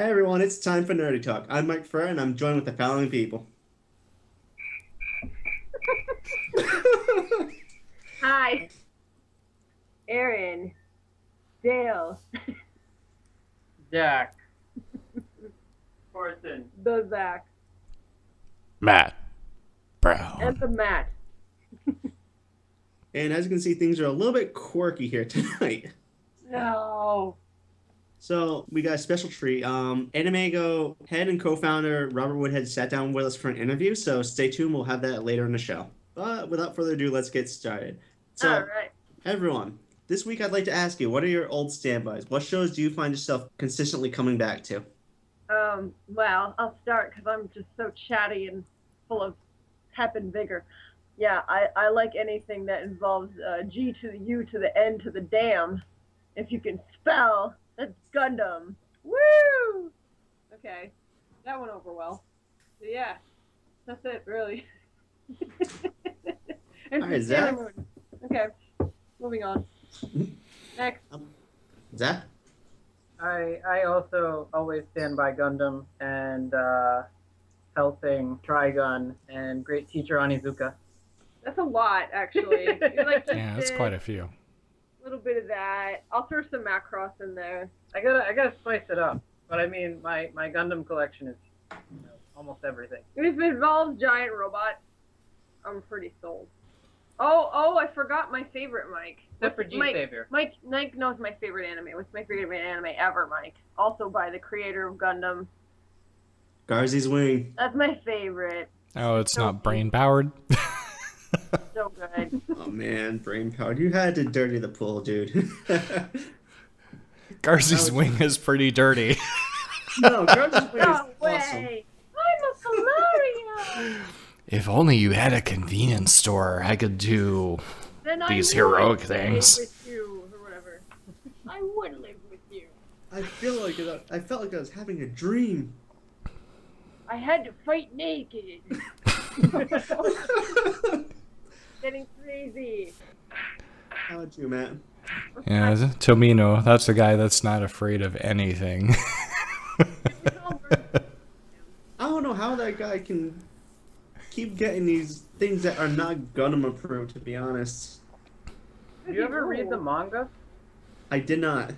Hey everyone, it's time for Nerdy Talk. I'm Mike Frere and I'm joined with the following people. Hi. Aaron. Dale. Jack. Orson. The Zach. Matt Brown. And the Matt. And as you can see, things are a little bit quirky here tonight. No. So we got a special treat. AnimEigo head and co-founder Robert Woodhead sat down with us for an interview, so stay tuned. We'll have that later in the show. But without further ado, let's get started. So, All right. everyone, this week I'd like to ask you, what are your old standbys? What shows do you find yourself consistently coming back to? Well, I'll start because I'm just so chatty and full of pep and vigor. Yeah, I like anything that involves G to the U to the N to the damn. If you can spell, that's Gundam. Woo! Okay, that went over well. So yeah, that's it, really. And All right, Zach. Okay, moving on. Next. Zach? I also always stand by Gundam and Hellsing, Trigun, and Great Teacher Onizuka. That's a lot, actually. You like Yeah, that's quite a few. A little bit of that. I'll throw some Macross in there. I gotta spice it up. But I mean, my Gundam collection is almost everything. If it involves giant robots, I'm pretty sold. Oh, I forgot my favorite, Mike. Except for G-Savior. Mike knows my favorite anime. What's my favorite anime ever, Mike? Also by the creator of Gundam. Garzy's Wing. That's my favorite. Oh, it's So not brain powered. So good. Oh man, brain powered. You had to dirty the pool, dude. Garzy's wing is pretty dirty. No, Garzy's Wing is No way! awesome. I'm a Solario! If only you had a convenience store, I could do Then these I heroic would things. live with you, or whatever. I would live with you. I felt like I was having a dream. I had to fight naked. Getting crazy. How about you, Matt? Yeah, Tomino, that's a guy that's not afraid of anything. I don't know how that guy can keep getting these things that are not Gundam approved, to be honest. Do you ever read the manga? I did not.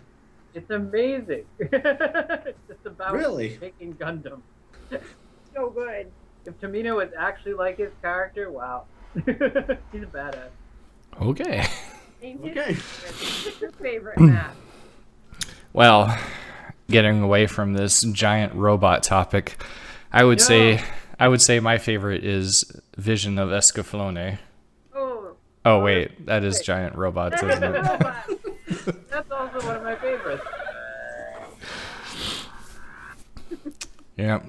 It's amazing. It's just about Really? making Gundam. So good. If Tomino was actually like his character, wow. He's a badass. Okay. Okay. What's your favorite, Matt? Well, getting away from this giant robot topic, I would say my favorite is Vision of Escaflowne. Oh. Oh wait, that is giant robots, That's isn't a it? robot. That's also one of my favorites. Yeah,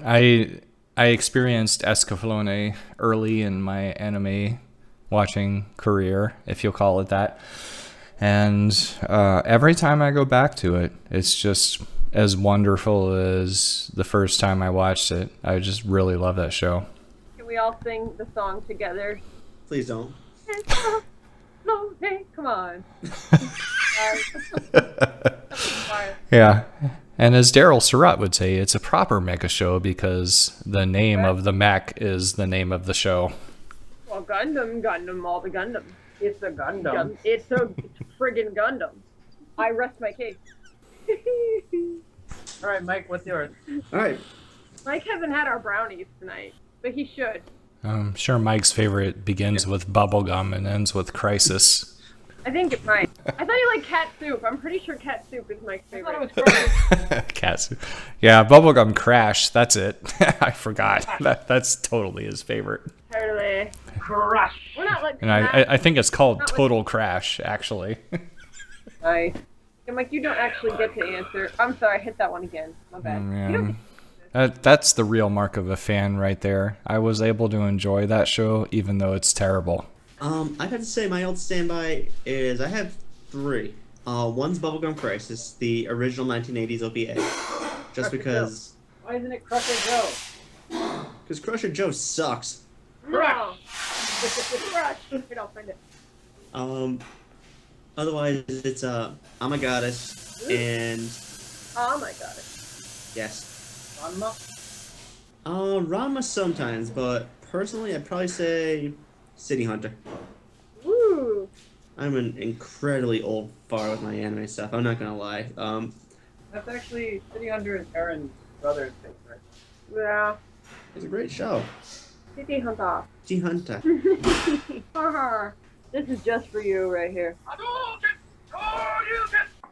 I experienced Escaflowne early in my anime watching career, if you'll call it that. And every time I go back to it, it's just as wonderful as the first time I watched it. I just really love that show. Can we all sing the song together? Please don't. No, hey, come on. Yeah. And as Daryl Surratt would say, it's a proper mecha show because the name of the mech is the name of the show. Well, Gundam, all the Gundam. It's a Gundam. It's a friggin' Gundam. I rest my case. All right, Mike, what's yours? All right. Mike hasn't had our brownies tonight, but he should. I'm sure Mike's favorite begins with Bubblegum and ends with Crisis. I think it might. I thought you liked cat soup. I'm pretty sure cat soup is Mike's I thought favorite. it was Cats. Yeah, Bubblegum Crash, that's it. I forgot. That's totally his favorite. Totally. Crush. We're not like And I think it's called Total Crash, actually. Nice. And Mike, you don't actually get to answer. I'm sorry, I hit that one again. My bad. You don't That's the real mark of a fan right there. I was able to enjoy that show, even though it's terrible. I'd have to say my old standby is I have three. One's Bubblegum Crisis, the original 1980s OVA. Just because... Why isn't it Crusher Joe? Because Crusher Joe sucks. No. Crush. Wait, I'll find it. Otherwise, it's I'm a Goddess, and Oh my god. yes, Ranma? Rama sometimes, but personally, I'd probably say City Hunter. Woo! I'm an incredibly old fart with my anime stuff. I'm not gonna lie. That's actually City Hunter is Aaron's brother's favorite. Yeah. It's a great show. City Hunter. City Hunter. This is just for you right here.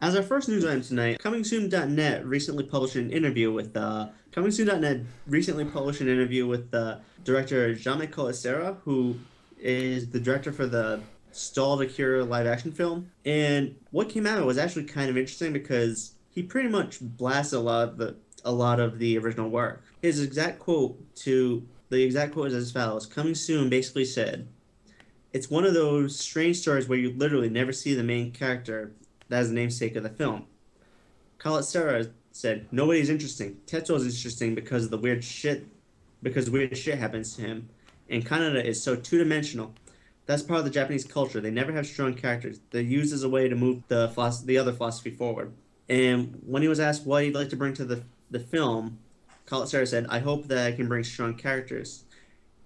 As our first news item tonight, ComingSoon.net recently published an interview with director Jean-Michel Serra, who is the director for the stalled Akira live action film. And what came out was actually kind of interesting because he pretty much blasted a lot of the original work. The exact quote is as follows. Coming Soon basically said, "It's one of those strange stories where you literally never see the main character that is the namesake of the film." Khaled Serra said, "Nobody's interesting. Tetsuo's interesting because weird shit happens to him. And Kaneda is so two-dimensional. That's part of the Japanese culture. They never have strong characters. They're used as a way to move the other philosophy forward." And when he was asked what he'd like to bring to the film, Khaled Serra said, "I hope that I can bring strong characters.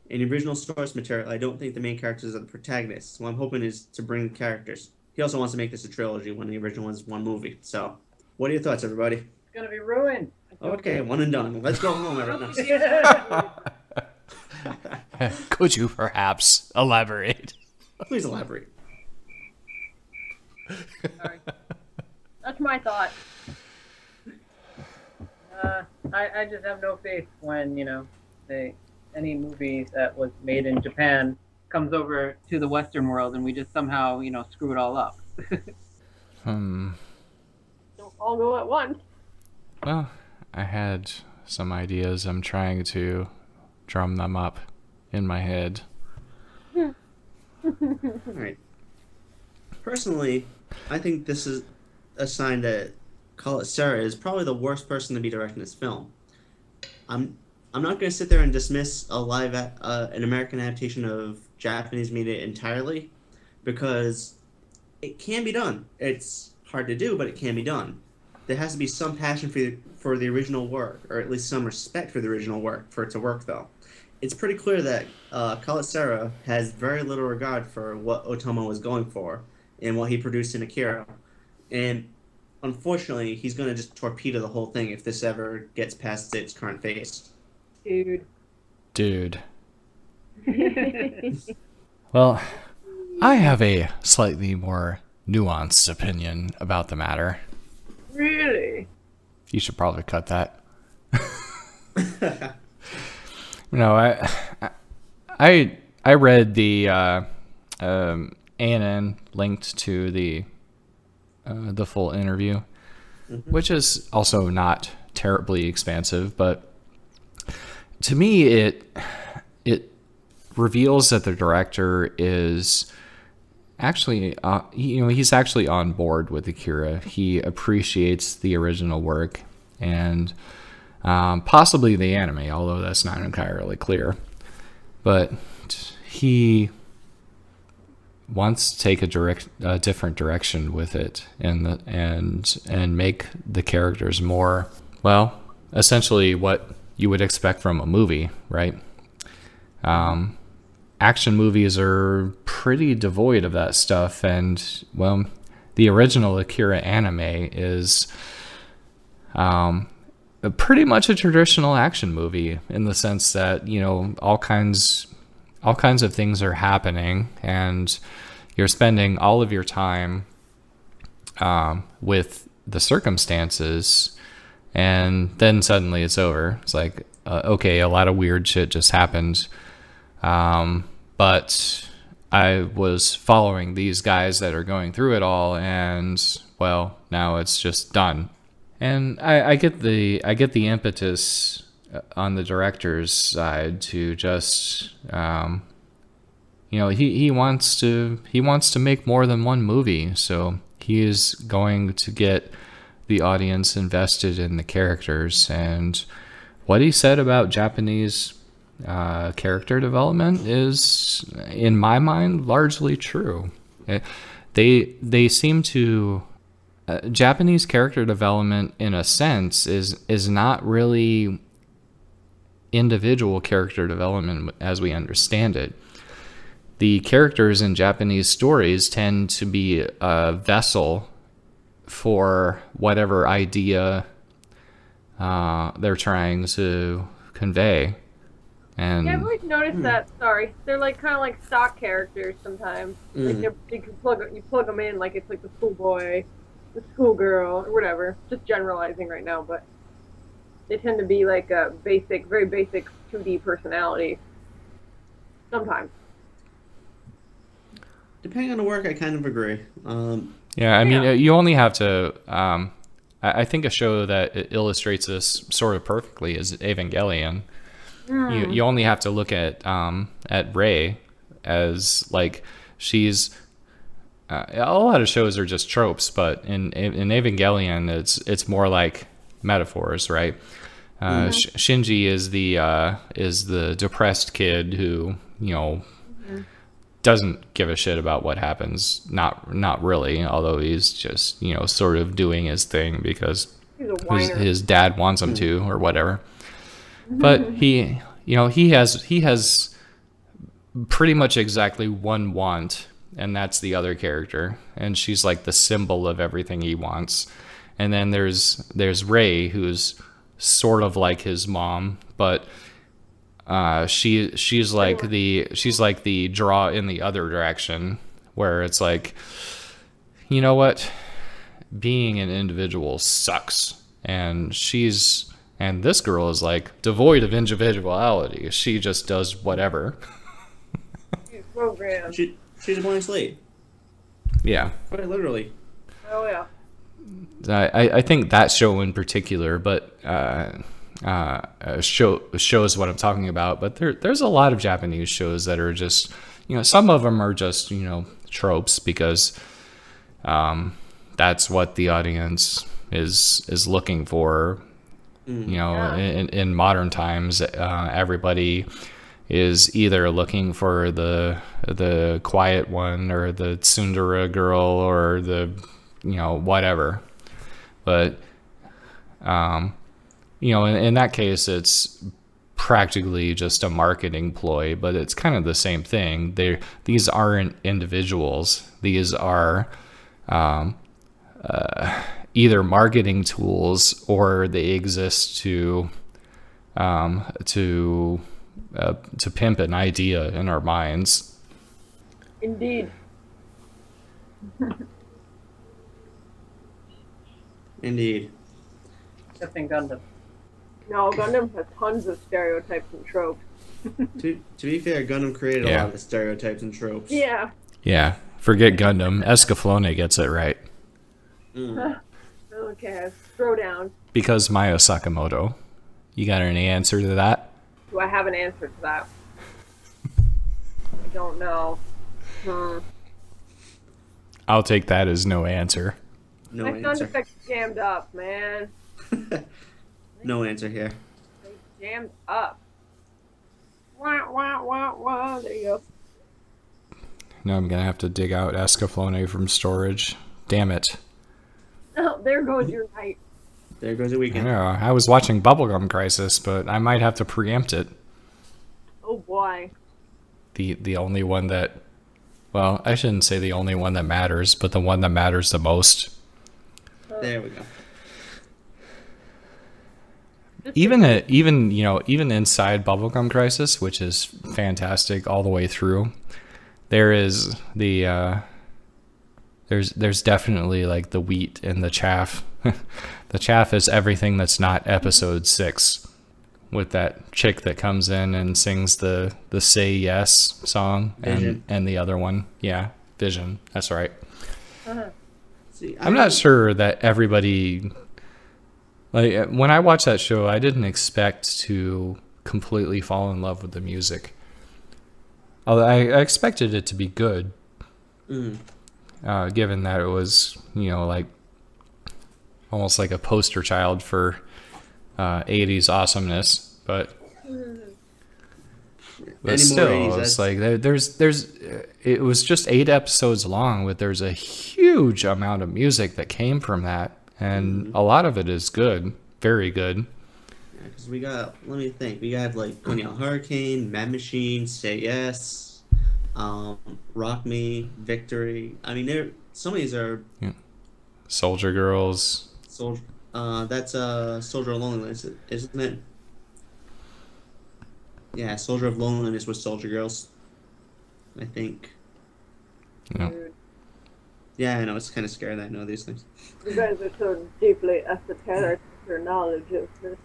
In the original source material, I don't think the main characters are the protagonists. What I'm hoping is to bring the characters." He also wants to make this a trilogy when the original was one movie. So, what are your thoughts, everybody? It's gonna be ruined. Okay, one and done. Let's go home, everyone. Could you perhaps elaborate? Please elaborate. Sorry. That's my thought. I just have no faith when, any movie that was made in Japan comes over to the Western world and we just somehow, screw it all up. Don't all go at once. Well, I had some ideas. I'm trying to drum them up in my head. All right. Personally, I think this is a sign that Khaled Serra is probably the worst person to be directing this film. I'm not going to sit there and dismiss an American adaptation of Japanese media entirely, because it can be done. It's hard to do, but it can be done. There has to be some passion for the original work, or at least some respect for the original work for it to work, though. It's pretty clear that Khaled Serra has very little regard for what Otomo was going for and what he produced in Akira. And unfortunately, he's going to just torpedo the whole thing if this ever gets past its current phase. Dude. Well, I have a slightly more nuanced opinion about the matter. Really? You should probably cut that. No, I read the ANN linked to the full interview, which is also not terribly expansive, but to me it reveals that the director is actually he's actually on board with Akira. He appreciates the original work and possibly the anime, although that's not entirely clear, but he wants to take a different direction with it and make the characters more, well, essentially what you would expect from a movie, right? Action movies are pretty devoid of that stuff, and well, the original Akira anime is pretty much a traditional action movie in the sense that, all kinds of things are happening and you're spending all of your time with the circumstances, and then suddenly it's over. It's like, okay, a lot of weird shit just happened, but I was following these guys that are going through it all, and well, now it's just done. And I get the impetus on the director's side to just he wants to make more than one movie, so he is going to get the audience invested in the characters. And what he said about Japanese character development is, in my mind, largely true. They seem to Japanese character development, in a sense, is not really individual character development as we understand it. The characters in Japanese stories tend to be a vessel for whatever idea they're trying to convey. And Yeah, I've always noticed that. Sorry, they're like kind of like stock characters sometimes. Like you can plug them in, like it's like the schoolboy, the schoolgirl, or whatever. Just generalizing right now, but they tend to be like a basic, very basic 2D personality. Sometimes. Depending on the work, I kind of agree. yeah, I mean, you only have to. I think a show that illustrates this sort of perfectly is Evangelion. You only have to look at Rei as like she's. A lot of shows are just tropes, but in Evangelion, it's more like metaphors, right? Shinji is the depressed kid who doesn't give a shit about what happens. Not really, although he's just sort of doing his thing because his dad wants him to or whatever. But he has pretty much exactly one want, and that's the other character, and she's like the symbol of everything he wants. And then there's Rei, who's sort of like his mom, but she's like the draw in the other direction, where it's like, you know what, being an individual sucks, and this girl is like devoid of individuality. She just does whatever. She's programmed. She's a blank slate. Yeah. Quite literally. Oh yeah. I think that show in particular, but shows what I'm talking about. But there's a lot of Japanese shows that are just, some of them are just, tropes because that's what the audience is looking for. In modern times, everybody is either looking for the quiet one or the tsundere girl or the whatever. But in that case, it's practically just a marketing ploy, but it's kind of the same thing. These aren't individuals. These are either marketing tools or they exist to pimp an idea in our minds. Indeed. Indeed. Except in Gundam. No, Gundam has tons of stereotypes and tropes. To be fair, Gundam created a lot of the stereotypes and tropes. Yeah. Yeah. Forget Gundam. Escaflowne gets it right. Okay, throw down. Because Maya Sakamoto. You got any answer to that? Do I have an answer to that? I don't know. I'll take that as no answer. No My sound answer. effects jammed up, man. No answer here. They jammed up. Wah, wah, wah, wah. There you go. Now I'm going to have to dig out Escaflowne from storage. Damn it. Oh, there goes your night. There goes the I weekend. know. I was watching Bubblegum Crisis, but I might have to preempt it. Oh boy. The only one that... Well, I shouldn't say the only one that matters, but the one that matters the most. There we go. Even inside Bubblegum Crisis, which is fantastic all the way through, there is the there's definitely like the wheat and the chaff. The chaff is everything that's not episode 6, with that chick that comes in and sings the Say Yes song, and the other one, yeah, Vision. That's right. See, I'm not sure that everybody, like, when I watched that show, I didn't expect to completely fall in love with the music. Although I expected it to be good, given that it was, like almost like a poster child for 80s awesomeness. But still, 80s, it's like it was just 8 episodes long, but there's a huge amount of music that came from that, and a lot of it is good, very good. Because we got, let me think, we got like Pony Out Hurricane, Mad Machine, Say Yes, Rock Me, Victory. I mean, some of these are Soldier Girls. Soldier. That's Soldier of Loneliness, isn't it? Yeah, Soldier of Loneliness was Soldier Girls, I think. Yeah. Yeah, I know, it's kind of scary that I know these things. You guys are so deeply esoteric with your knowledge of this.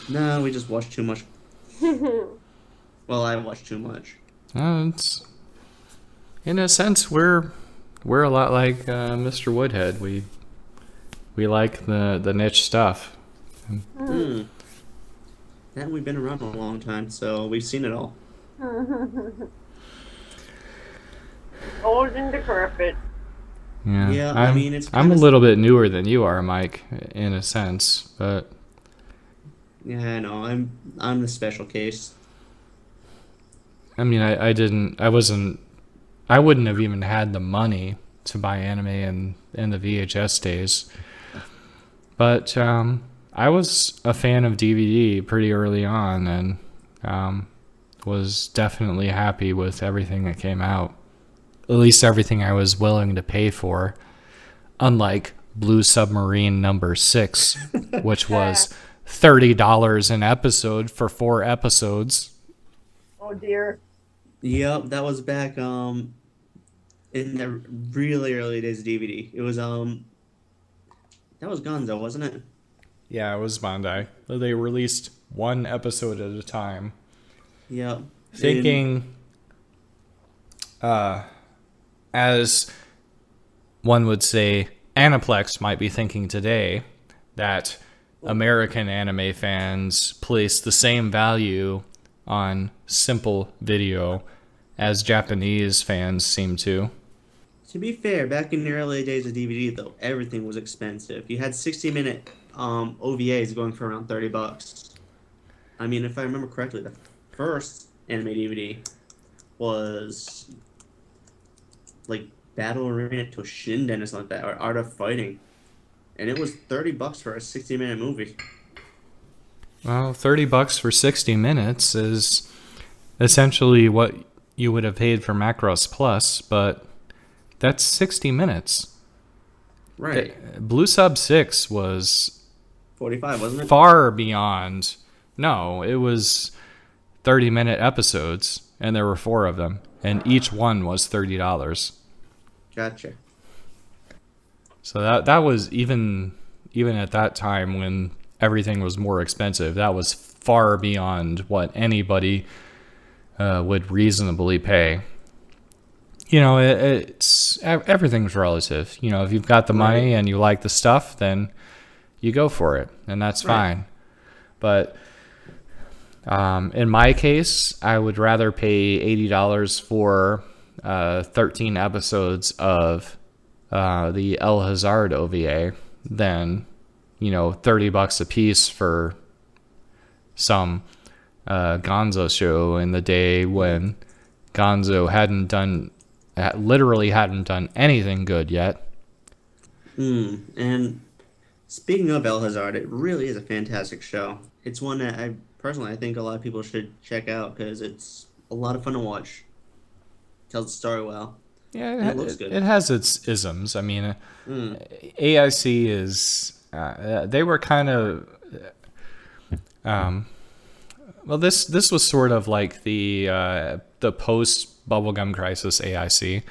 No, we just watch too much. Well, I watch too much. It's, in a sense, we're a lot like Mr. Woodhead. We like the niche stuff. And we've been around a long time, so we've seen it all. Old and decrepit. Yeah, Yeah, I mean, it's I'm a kinda- little bit newer than you are, Mike, in a sense, but Yeah, I know. I'm the special case. I mean, I wouldn't have even had the money to buy anime in the VHS days. But I was a fan of DVD pretty early on, and was definitely happy with everything that came out. At least everything I was willing to pay for. Unlike Blue Submarine #6, which was $30 an episode for 4 episodes. Oh dear. Yep, that was back in the really early days of DVD. It was that was Gonzo, wasn't it? Yeah, it was Bandai. They released 1 episode at a time. Yep. Thinking, as one would say, Aniplex might be thinking today, that American anime fans place the same value on simple video as Japanese fans seem to. To be fair, back in the early days of DVD, though, everything was expensive. You had 60-minute OVAs going for around $30. I mean, if I remember correctly, the first anime DVD was like Battle Arena Toshinden or something like that, or Art of Fighting, and it was $30 for a 60-minute movie. Well, $30 for 60 minutes is essentially what you would have paid for Macross Plus, but that's 60 minutes. Right. Blue Sub 6 was 45, wasn't it? far beyond. No, it was 30-minute episodes, and there were 4 of them, and each one was $30. Gotcha. So that was even at that time when everything was more expensive. That was far beyond what anybody would reasonably pay. You know, it's everything's relative. You know, if you've got the money and you like the stuff, then you go for it, and that's fine. But in my case, I would rather pay $80 for 13 episodes of the El Hazard OVA than, you know, $30 a piece for some Gonzo show in the day when Gonzo literally hadn't done anything good yet. And speaking of El Hazard, it really is a fantastic show. It's one that I think a lot of people should check out because it's a lot of fun to watch. Tells the story well. Yeah, it looks good. It has its isms. I mean, AIC is they were kind of well, this was sort of like the post Bubblegum Crisis AIC,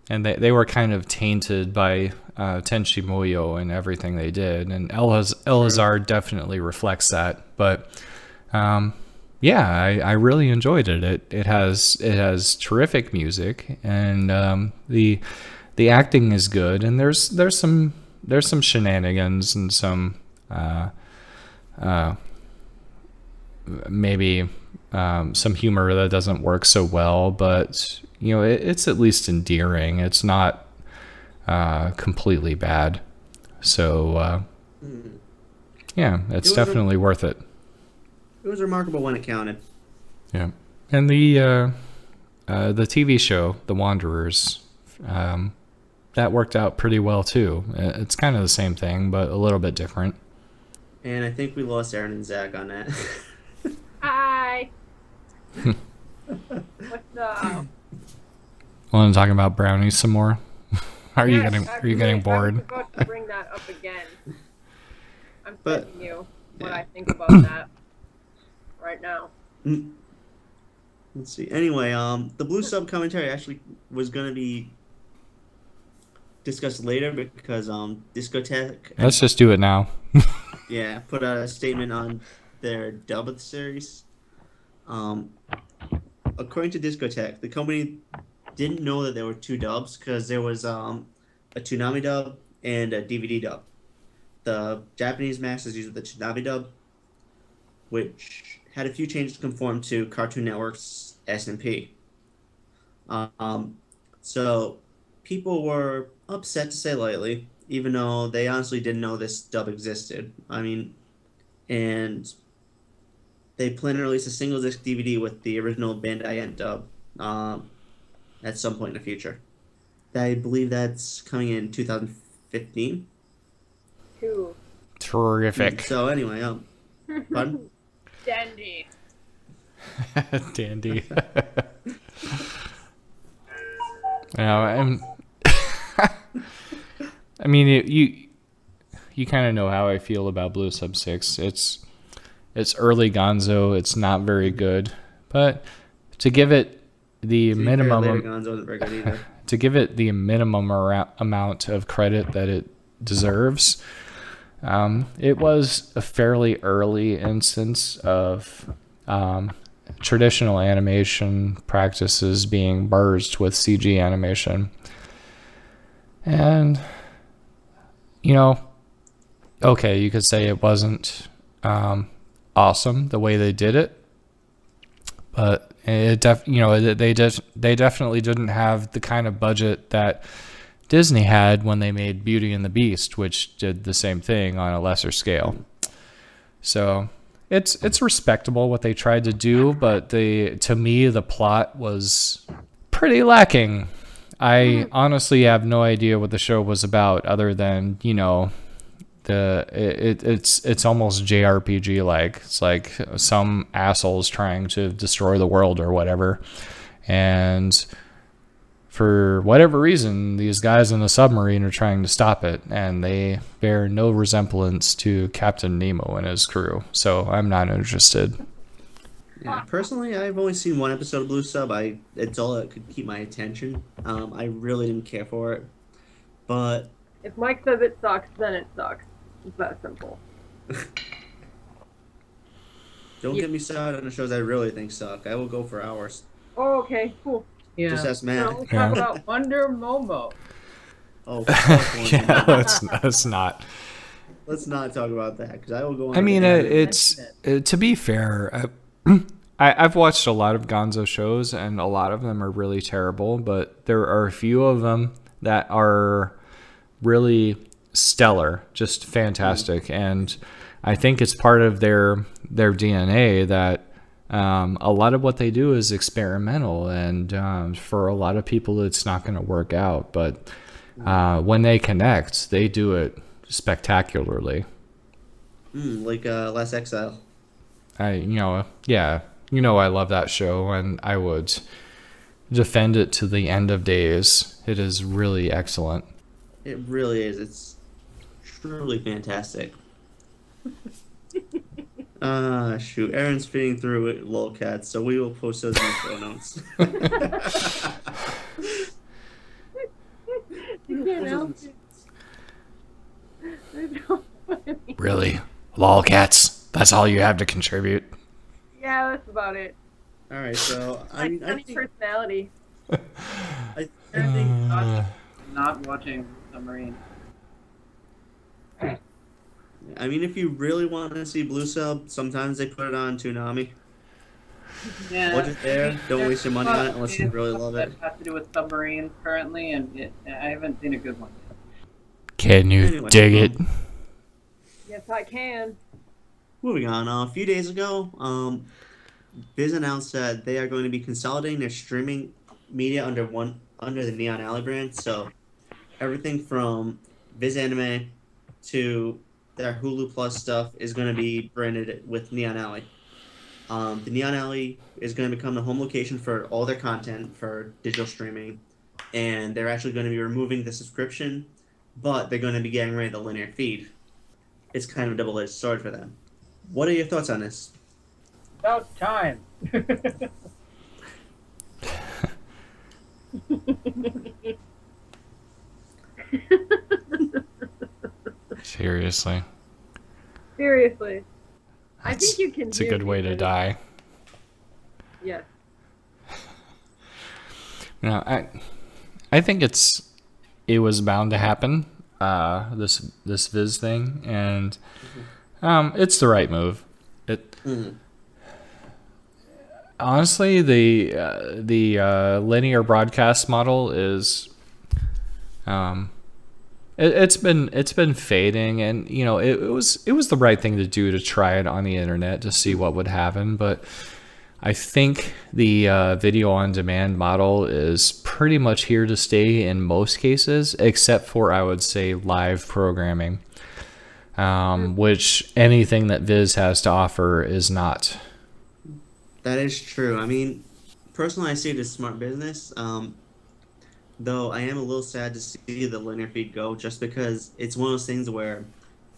and they were kind of tainted by Tenchi Muyo and everything they did, and El Hazard definitely reflects that. But yeah, I really enjoyed it. It has terrific music, and the acting is good, and there's some shenanigans and some maybe some humor that doesn't work so well, but you know, it's at least endearing. It's not completely bad. So yeah, it's definitely worth it. It was remarkable when it counted. Yeah, and the TV show, The Wanderers, that worked out pretty well too. It's kind of the same thing, but a little bit different. And I think we lost Aaron and Zach on that. Hi. What's up? Want to talk about brownies some more? Are you Yes, getting I bored? was about to bring that up again. I'm But- telling you what yeah. I think about that right now. Let's see. Anyway, the blue sub commentary actually was gonna be discussed later because Discotek Let's just do it now. put out a statement on their dub of the series. According to Discotek, the company didn't know that there were two dubs because there was a Toonami dub and a DVD dub. The Japanese masters used the Toonami dub, which had a few changes to conform to Cartoon Network's S&P. So people were upset, to say lightly, even though they honestly didn't know this dub existed. I mean, and they plan to release a single disc DVD with the original Bandai Ent dub at some point in the future. I believe that's coming in 2015. Two. Terrific. So anyway, pardon? Dandy. Dandy. I mean, you kind of know how I feel about Blue Sub 6. It's early Gonzo. It's not very good, but to give it the minimum to give it the minimum amount of credit that it deserves, it was a fairly early instance of traditional animation practices being merged with CG animation. And, you know, okay, you could say it wasn't awesome the way they did it, but they definitely didn't have the kind of budget that Disney had when they made Beauty and the Beast, which did the same thing on a lesser scale. So it's respectable what they tried to do, but to me the plot was pretty lacking. I honestly have no idea what the show was about, other than, you know, it's almost JRPG like. It's like some assholes trying to destroy the world or whatever, and for whatever reason these guys in the submarine are trying to stop it, and they bear no resemblance to Captain Nemo and his crew, so I'm not interested. Yeah, personally, I've only seen one episode of Blue Sub. It's all that could keep my attention. I really didn't care for it, but If Mike says it sucks, then it sucks. It's that simple. don't get me started on the shows I really think suck. I will go for hours. Oh, okay, cool. Yeah. Just ask Matt. No. Let's talk about Wonder Momo. Oh, fuck Wonder Yeah, Woman. let's not. Let's not talk about that because I will go on. I mean, it. to be fair, I've watched a lot of Gonzo shows, and a lot of them are really terrible, but there are a few of them that are really stellar, just fantastic. And I think it's part of their DNA that a lot of what they do is experimental, and for a lot of people it's not going to work out, but when they connect, they do it spectacularly. like Last Exile. I love that show, and I would defend it to the end of days. It is really excellent. It really is. It's truly fantastic. Shoot. Aaron's feeding through it, lolcats, so we will post those in the show notes. You can't help it. It's so funny. Really? Lolcats? That's all you have to contribute? Yeah, that's about it. All right, so I Funny think personality. I Everything not watching Submarine. mean, if you really want to see Blue Sub, sometimes they put it on Toonami. Yeah. Watch it there. Don't waste your money on it unless you really love it. That has to do with submarines currently, and I haven't seen a good one yet. Can you Anyway, dig it? Yes, I can. Moving on. A few days ago, Viz announced that they are going to be consolidating their streaming media under the Neon Alley brand. So everything from Viz Anime to their Hulu Plus stuff is going to be branded with Neon Alley. The Neon Alley is going to become the home location for all their content for digital streaming, and they're actually going to be removing the subscription, but they're going to be getting rid of the linear feed. It's kind of a double-edged sword for them. What are your thoughts on this? About time. Seriously. Seriously. I think you can. It's a good way to die. Yes. No, I think it was bound to happen. This Viz thing, and it's the right move. Honestly, the linear broadcast model is it's been fading, and you know it was the right thing to do to try it on the internet to see what would happen, but I think the video on demand model is pretty much here to stay in most cases, except for, I would say, live programming, which anything that Viz has to offer is not. That is true. I mean, personally, I see it as smart business. Though I am a little sad to see the linear feed go, just because it's one of those things where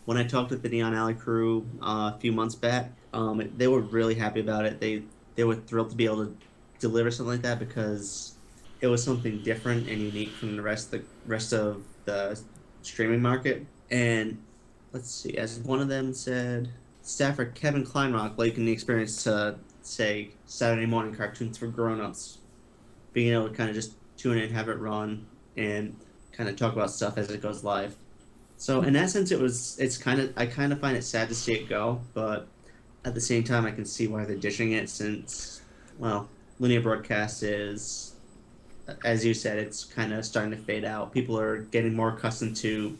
when I talked with the Neon Alley crew a few months back, they were really happy about it. They were thrilled to be able to deliver something like that because it was something different and unique from the rest of the streaming market. And let's see, as one of them said, staffer Kevin Kleinrock likened the experience to, say, Saturday morning cartoons for grown-ups, being able to kind of just tune in, have it run, and kind of talk about stuff as it goes live. So in that sense, I kind of find it sad to see it go, but at the same time, I can see why they're dishing it since, well, linear broadcast is, as you said, it's kind of starting to fade out. People are getting more accustomed to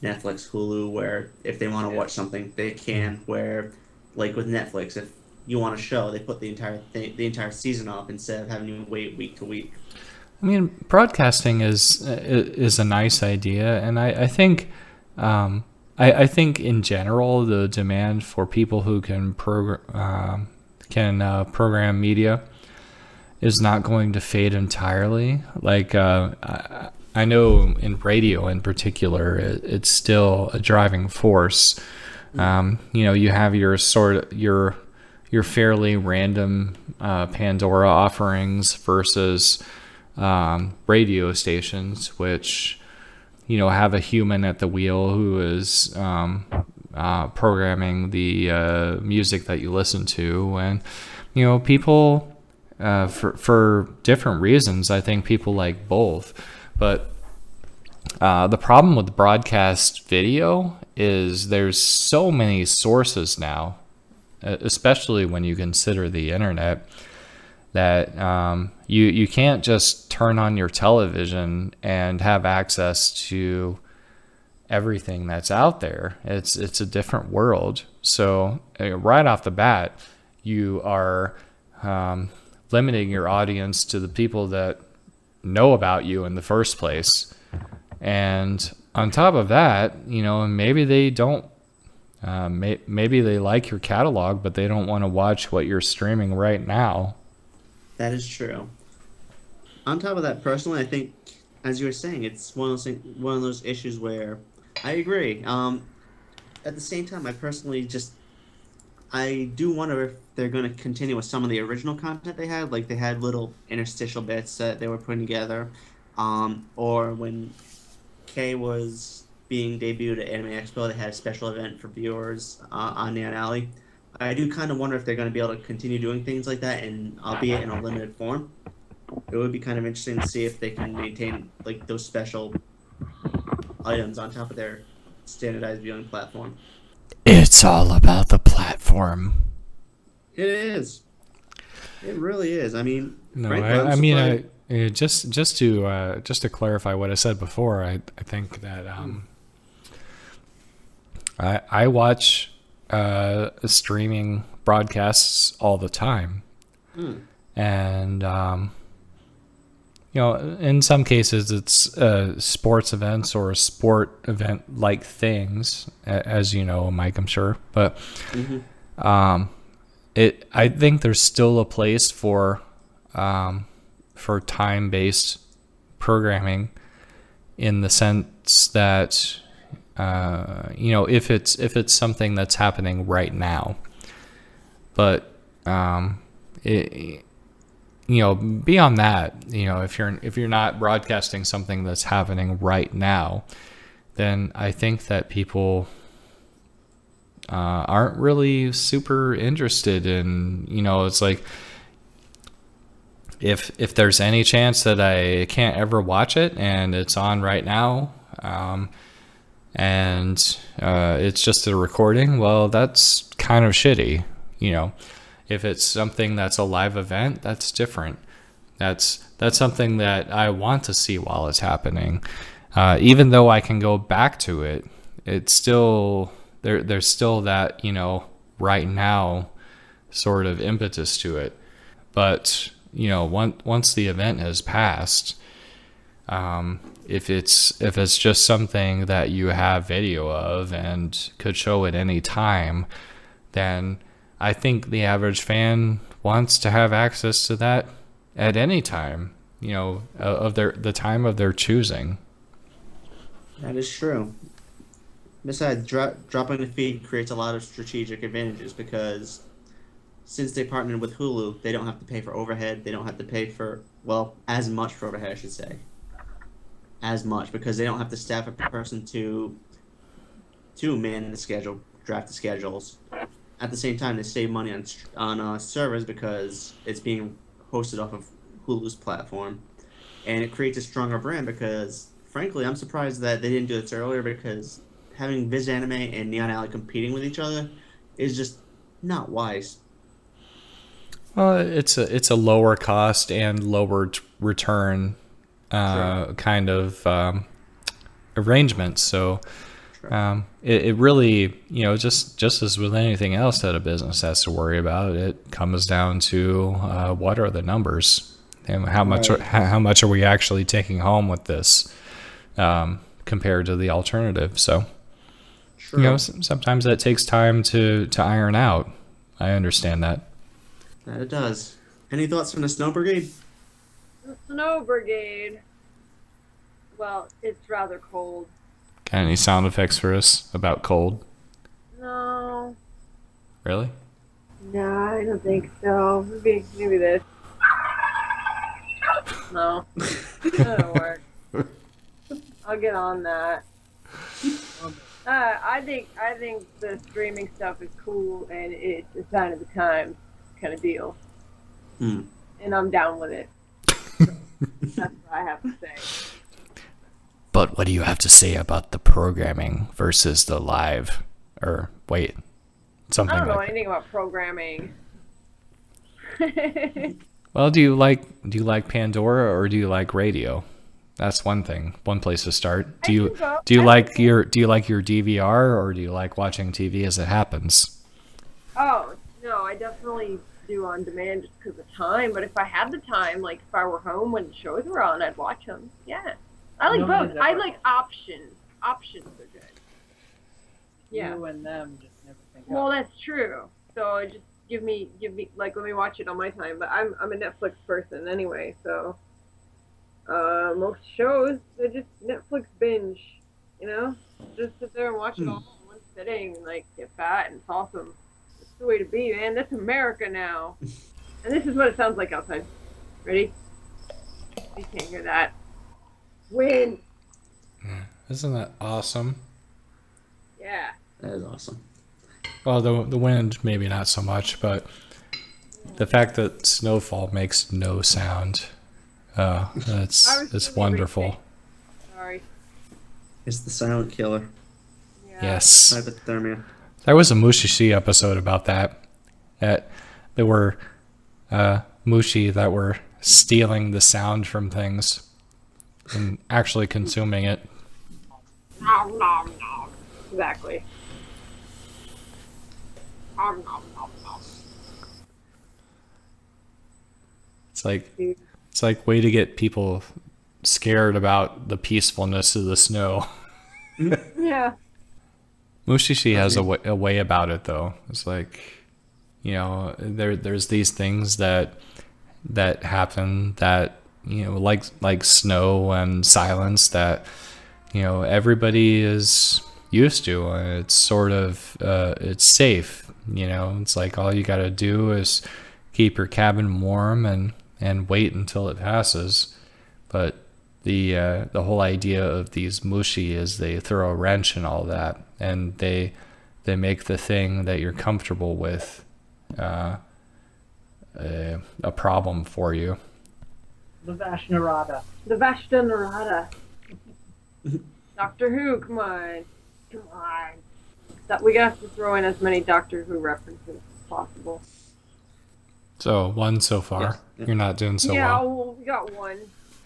Netflix, Hulu, where if they want to watch something, they can. Where, like with Netflix, if you want a show, they put the entire season up instead of having you wait week to week. I mean, broadcasting is a nice idea, and I think. I think in general the demand for people who can program media is not going to fade entirely. Like I know in radio in particular, it's still a driving force. You know, you have your fairly random Pandora offerings versus radio stations, which, you know, have a human at the wheel who is programming the music that you listen to. And, you know, people, for different reasons, I think people like both. But the problem with broadcast video is there's so many sources now, especially when you consider the internet, that you can't just turn on your television and have access to everything that's out there. It's a different world. So right off the bat, you are limiting your audience to the people that know about you in the first place. And on top of that, you know, maybe they don't, maybe they like your catalog, but they don't want to watch what you're streaming right now. That is true. On top of that, personally, I think, as you were saying, it's one of those issues where I agree. At the same time, I do wonder if they're going to continue with some of the original content they had, like they had little interstitial bits that they were putting together, or when K was being debuted at Anime Expo, they had a special event for viewers on Neon Alley. I do kind of wonder if they're going to be able to continue doing things like that, and albeit in a limited form. It would be kind of interesting to see if they can maintain like those special items on top of their standardized viewing platform. It's all about the platform. It is. It really is. I mean, no, frankly, just to clarify what I said before, I think that I watch streaming broadcasts all the time, and you know, in some cases it's sports events or sport event like things, as you know, Mike, I'm sure. But I think there's still a place for time-based programming, in the sense that you know, if it's something that's happening right now. But you know, beyond that, you know, if you're not broadcasting something that's happening right now, then I think that people aren't really super interested in, you know, it's like, if there's any chance that I can't ever watch it and it's on right now, and it's just a recording, well, that's kind of shitty, you know. If it's something that's a live event, that's different. That's something that I want to see while it's happening. Even though I can go back to it, it's still there's still that, you know, right now sort of impetus to it. But, you know, once the event has passed, if it's just something that you have video of and could show at any time, then I think the average fan wants to have access to that at any time, you know, of the time of their choosing. That is true. Besides, dropping the feed creates a lot of strategic advantages, because since they partnered with Hulu, they don't have to pay for overhead. They don't have to pay for, well, as much for overhead, I should say. As much, because they don't have to staff a person to man the schedule, draft the schedules. At the same time, they save money on servers, because it's being hosted off of Hulu's platform, and it creates a stronger brand. Because frankly, I'm surprised that they didn't do this earlier, because having Viz Anime and Neon Alley competing with each other is just not wise. Well, it's a lower cost and lower return kind of arrangement. So it really, you know, just as with anything else that a business has to worry about, it comes down to what are the numbers and how much are we actually taking home with this compared to the alternative. So you know, sometimes that takes time to iron out. I understand that. That it does. Any thoughts from the Snow Brigade? The Snow Brigade. Well, it's rather cold. Got any sound effects for us about cold? No. Really? No, I don't think so. Maybe this. No. That'll work. I'll get on that. I think the streaming stuff is cool, and it's a sign of the times kind of deal. And I'm down with it. That's what I have to say. But what do you have to say about the programming versus the live? Or wait, something. I don't know anything about programming. Well, do you like Pandora or do you like radio? That's one thing. One place to start. Do you like your DVR, or do you like watching TV as it happens? Oh no, I definitely do on demand just because of time. But if I had the time, like if I were home when the shows were on, I'd watch them. Yeah, I like both. I like options. Options are good. Yeah. You and them just never think. Well, that's true. So just give me like, let me watch it on my time. But I'm a Netflix person anyway, so. Most shows, they just Netflix binge, you know? Just sit there and watch it all in one sitting and, like, get fat, and it's awesome. That's the way to be, man. That's America now. And this is what it sounds like outside. Ready? You can't hear that. Wind! Isn't that awesome? Yeah. That is awesome. Well, the wind, maybe not so much, but the fact that snowfall makes no sound... it's wonderful. Sorry. It's the silent killer. Yeah. Yes. Hypothermia. There was a Mushishi episode about that. There were Mushi that were stealing the sound from things and actually consuming it. Nom, nom, nom. Exactly. Nom, nom, nom, nom. It's like It's like way to get people scared about the peacefulness of the snow. Yeah. Mushishi has a way about it though. It's like, you know, there's these things that happen that, you know, like snow and silence that, you know, everybody is used to. It's sort of it's safe, you know. It's like all you got to do is keep your cabin warm and wait until it passes. But the whole idea of these mushi is they throw a wrench in all that, and they make the thing that you're comfortable with a problem for you. The Vashnarada. The Vashnarada. Doctor Who, come on. Come on. That we have to throw in as many Doctor Who references as possible. So one so far. Yes. Yeah. You're not doing so yeah, well. we got one.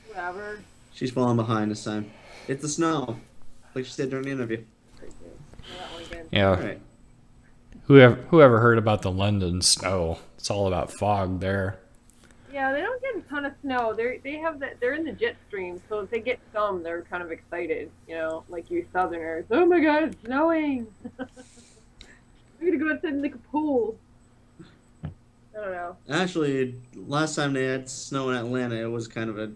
Whatever. She's falling behind this time. It's the snow, like she said during the interview. That one again. Yeah. All right. Whoever heard about the London snow? It's all about fog there. Yeah, they don't get a ton of snow. They're in the jet stream, so if they get some, they're kind of excited. You know, like you Southerners. Oh my God, it's snowing! We're gonna go outside and make a pool. I don't know. Actually, last time they had snow in Atlanta, it was kind of a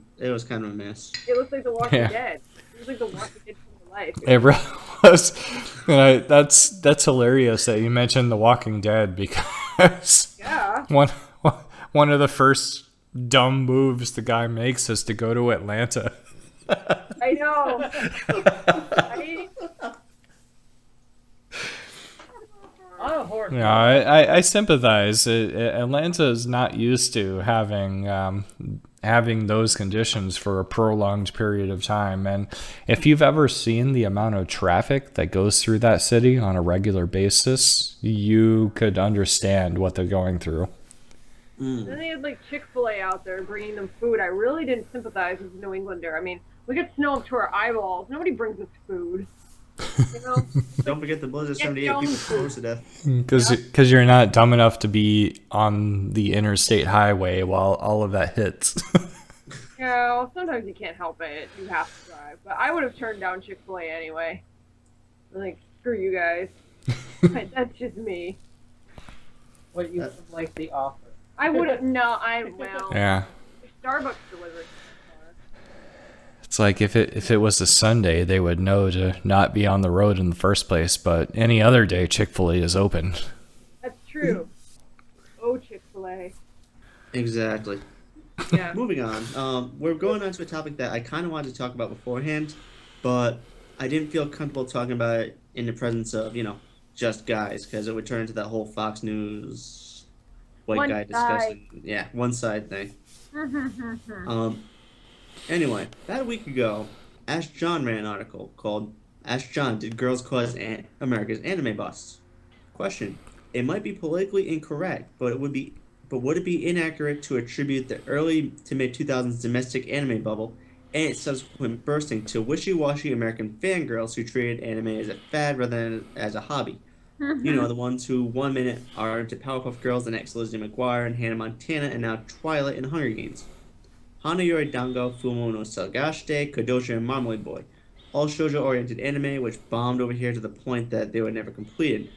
mess. It looks like The Walking Yeah. Dead. It looks like The Walking Dead from life. It really was. And that's hilarious that you mentioned The Walking Dead, because Yeah. one of the first dumb moves the guy makes is to go to Atlanta. I know. Right? On a horse. Yeah, I sympathize. Atlanta is not used to having those conditions for a prolonged period of time. And if you've ever seen the amount of traffic that goes through that city on a regular basis, you could understand what they're going through. Then they had like Chick-fil-A out there bringing them food. I really didn't sympathize with New Englander. I mean, we get snow up to our eyeballs. Nobody brings us food. You know? Don't forget the blizzard. 78 Get people your own froze to death. Because you're not dumb enough to be on the interstate highway while all of that hits. Yeah, well, sometimes you can't help it. You have to drive. But I would have turned down Chick-fil-A anyway. Like, screw you guys. That's just me. What you like the offer. I would have, well, Yeah. Starbucks delivered. It's like if it was a Sunday, they would know to not be on the road in the first place. But any other day, Chick-fil-A is open. That's true. Oh, Chick-fil-A. Exactly. Yeah. Moving on. We're going on to a topic that I kind of wanted to talk about beforehand, but I didn't feel comfortable talking about it in the presence of, you know, just guys, because it would turn into that whole Fox News white One guy side. discussing, yeah, one side thing. Anyway, about a week ago, Ask John ran an article called "Ask John: Did Girls Cause America's Anime Busts?" Question: it might be politically incorrect, but would it be inaccurate to attribute the early to mid 2000s domestic anime bubble and its subsequent bursting to wishy-washy American fangirls who treated anime as a fad rather than as a hobby? You know, the ones who 1 minute are into Powerpuff Girls, the next Lizzie McGuire and Hannah Montana, and now Twilight and Hunger Games. Hanayori Dango, Fumo no Sagashite, Kodojo, and Marmalade Boy. All shoujo-oriented anime which bombed over here to the point that they were never completed.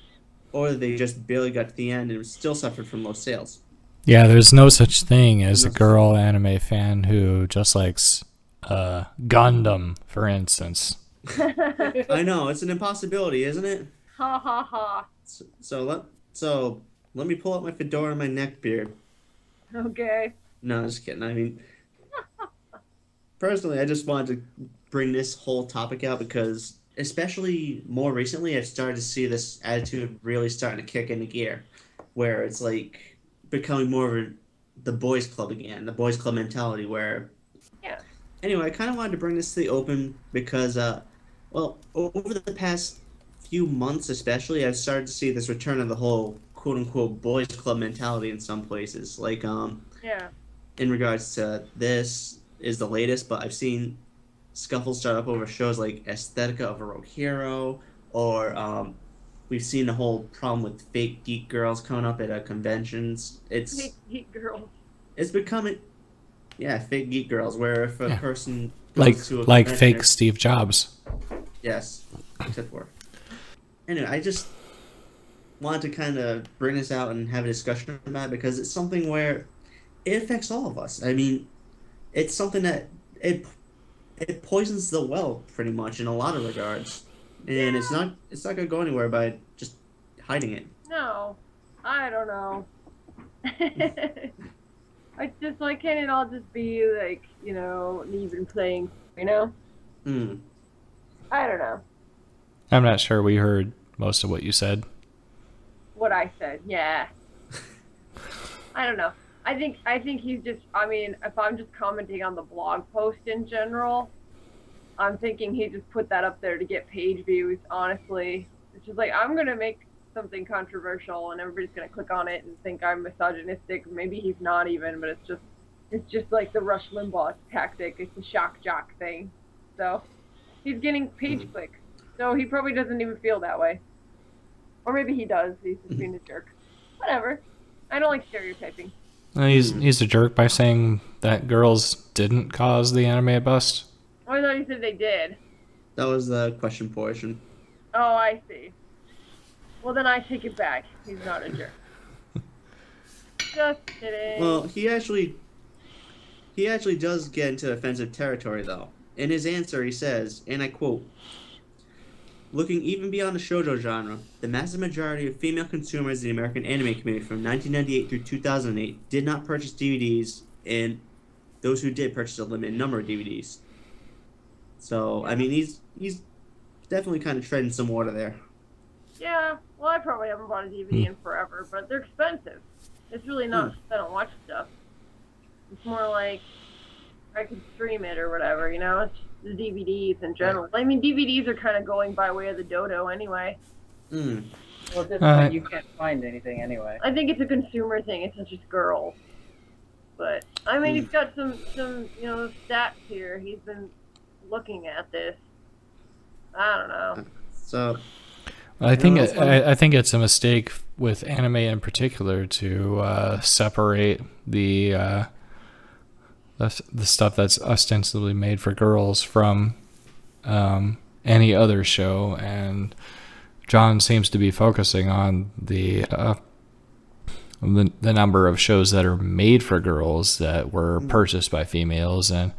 Or they just barely got to the end and still suffered from low sales. Yeah, there's no such thing as a girl anime fan who just likes Gundam, for instance. I know, it's an impossibility, isn't it? Ha ha ha. So let me pull out my fedora and my neck beard. Okay. No, just kidding. I mean, personally, I just wanted to bring this whole topic out because, especially more recently, I've started to see this attitude really starting to kick into gear, where it's like becoming more of the boys' club again, the boys' club mentality. Where, Yeah. Anyway, I kind of wanted to bring this to the open because, well, over the past few months, especially, I've started to see this return of the whole quote-unquote boys' club mentality in some places. Like, Yeah. in regards to this is the latest, but I've seen scuffles start up over shows like Aesthetica of a Rogue Hero, or we've seen the whole problem with fake geek girls coming up at conventions. Hate geek girls. It's becoming Yeah, fake geek girls, where if a person like goes to a like convention fake Steve Jobs. yes, except for. Anyway, I just wanted to kind of bring this out and have a discussion about it because it's something where it affects all of us. I mean, it's something that it poisons the well pretty much in a lot of regards, and it's not gonna go anywhere by just hiding it. No, I don't know. I just like, can it all just be like, you know, an even playing, you know? Hmm. I don't know I'm not sure we heard most of what you said. what I said. Yeah. I don't know. I think he's just, I mean, if I'm just commenting on the blog post in general, I'm thinking he just put that up there to get page views, honestly. It's just like, I'm going to make something controversial and everybody's going to click on it and think I'm misogynistic. Maybe he's not even, but it's just like the Rush Limbaugh tactic. It's a shock jock thing. So he's getting page clicks. So he probably doesn't even feel that way. Or maybe he does. He's just being a jerk. Whatever. I don't like stereotyping. He's a jerk by saying that girls didn't cause the anime bust. Oh, I thought you said they did. That was the question portion. Oh, I see. Well, then I take it back. He's not a jerk. Just kidding. Well, he actually does get into offensive territory, though. In his answer, he says, and I quote, "Looking even beyond the shoujo genre, the massive majority of female consumers in the American anime community from 1998 through 2008 did not purchase DVDs, and those who did purchase a limited number of DVDs." So, I mean, he's definitely kind of treading some water there. Yeah, well, I probably haven't bought a DVD in forever, but they're expensive. It's really not because I don't watch stuff. It's more like I could stream it or whatever, you know? It's the DVDs in general. I mean, DVDs are kind of going by way of the dodo anyway. Hmm. Well, at this point, you can't find anything anyway. I think it's a consumer thing. It's not just girls. But, I mean, he's got some you know, stats here. He's been looking at this. I don't know. So, I think I think it's a mistake with anime in particular to separate the stuff that's ostensibly made for girls from any other show, and John seems to be focusing on the number of shows that are made for girls that were purchased by females, and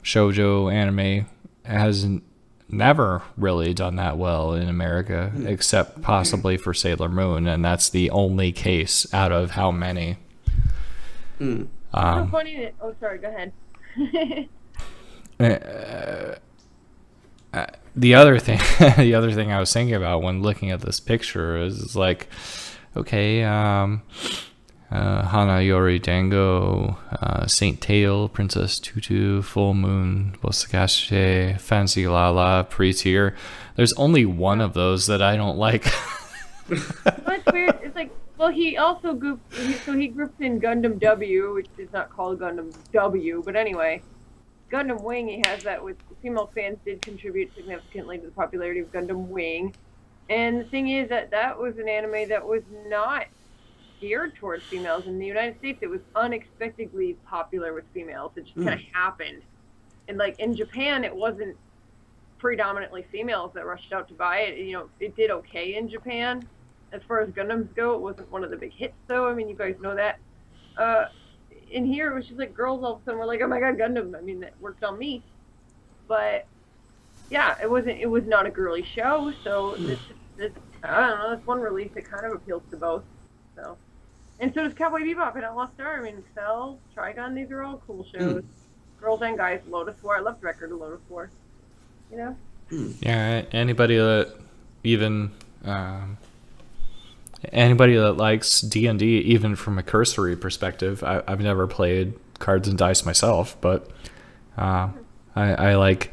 shoujo anime hasn't never really done that well in America, except possibly for Sailor Moon, and that's the only case out of how many. It's so funny that, oh, sorry, go ahead. The other thing I was thinking about when looking at this picture is like, okay, Hana Yori Dango, Saint Tail, Princess Tutu, Full Moon, Bosakashi, Fancy Lala, Pre-Tier. There's only one of those that I don't like. That's weird. It's like, well, he also grouped in Gundam W, which is not called Gundam W, but anyway, Gundam Wing, he has that with female fans did contribute significantly to the popularity of Gundam Wing. And the thing is that was an anime that was not geared towards females. In the United States, it was unexpectedly popular with females. It just kind of happened. And like in Japan, it wasn't predominantly females that rushed out to buy it. You know, it did okay in Japan. As far as Gundams go, it wasn't one of the big hits, though. I mean, you guys know that. In here, it was just like girls all of a sudden were like, "Oh my god, Gundam!" I mean, that worked on me. But yeah, it was not a girly show. So this I don't know. That's one release that kind of appeals to both. So, and so does Cowboy Bebop and Outlaw Star. I mean, Cell, Trigun. These are all cool shows. Girls and guys. Lotus War. I loved Record of Lotus War. You know. Yeah, anybody that even. Anybody that likes D&D, even from a cursory perspective, I've never played Cards and Dice myself, but I like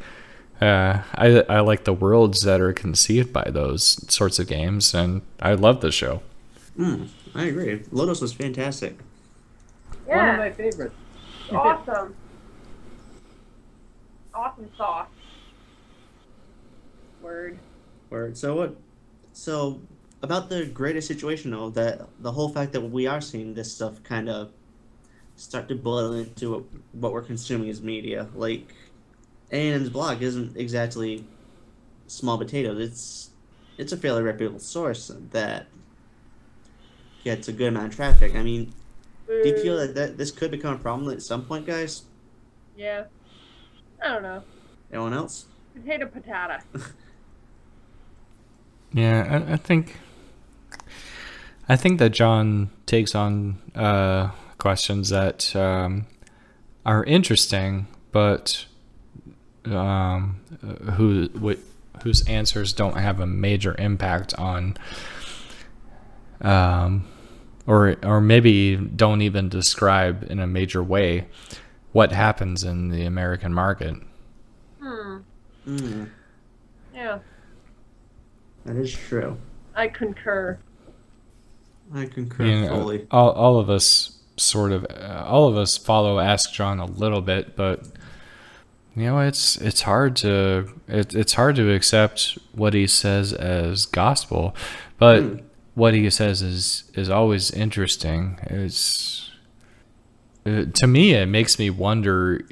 I like the worlds that are conceived by those sorts of games, and I love the show. I agree. Lotus was fantastic. Yeah. One of my favorites. Awesome. Awesome sauce. Word. So what? So about the greater situation, though, that the whole fact that we are seeing this stuff kind of start to boil into what we're consuming as media. Like, AN's blog isn't exactly small potatoes. It's a fairly reputable source that gets a good amount of traffic. I mean, do you feel that this could become a problem at some point, guys? Yeah. I don't know. Anyone else? Potato patata. Yeah, I think that John takes on questions that are interesting, but whose answers don't have a major impact on, or maybe don't even describe in a major way what happens in the American market. Yeah. That is true. I concur. I concur fully. All of us follow Ask John a little bit, but it's hard to accept what he says as gospel, but what he says is always interesting. To me, it makes me wonder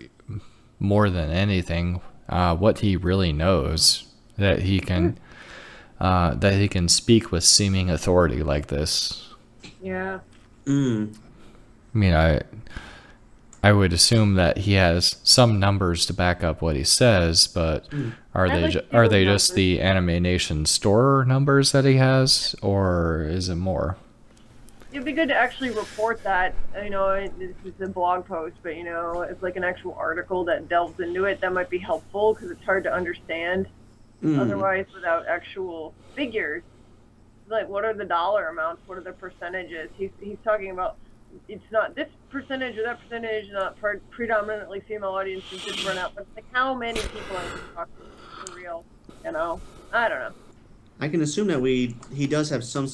more than anything what he really knows, that he can speak with seeming authority like this. Yeah. I mean, I would assume that he has some numbers to back up what he says, but are they just the Anime Nation store numbers that he has, or is it more? It'd be good to actually report that. This is a blog post, but it's like an actual article that delves into it. That might be helpful because it's hard to understand. Otherwise, without actual figures, like what are the dollar amounts? What are the percentages? He's talking about it's not this percentage or that percentage, not predominantly female audiences just run out, but like how many people are we talking for real? I don't know. I can assume that he does have some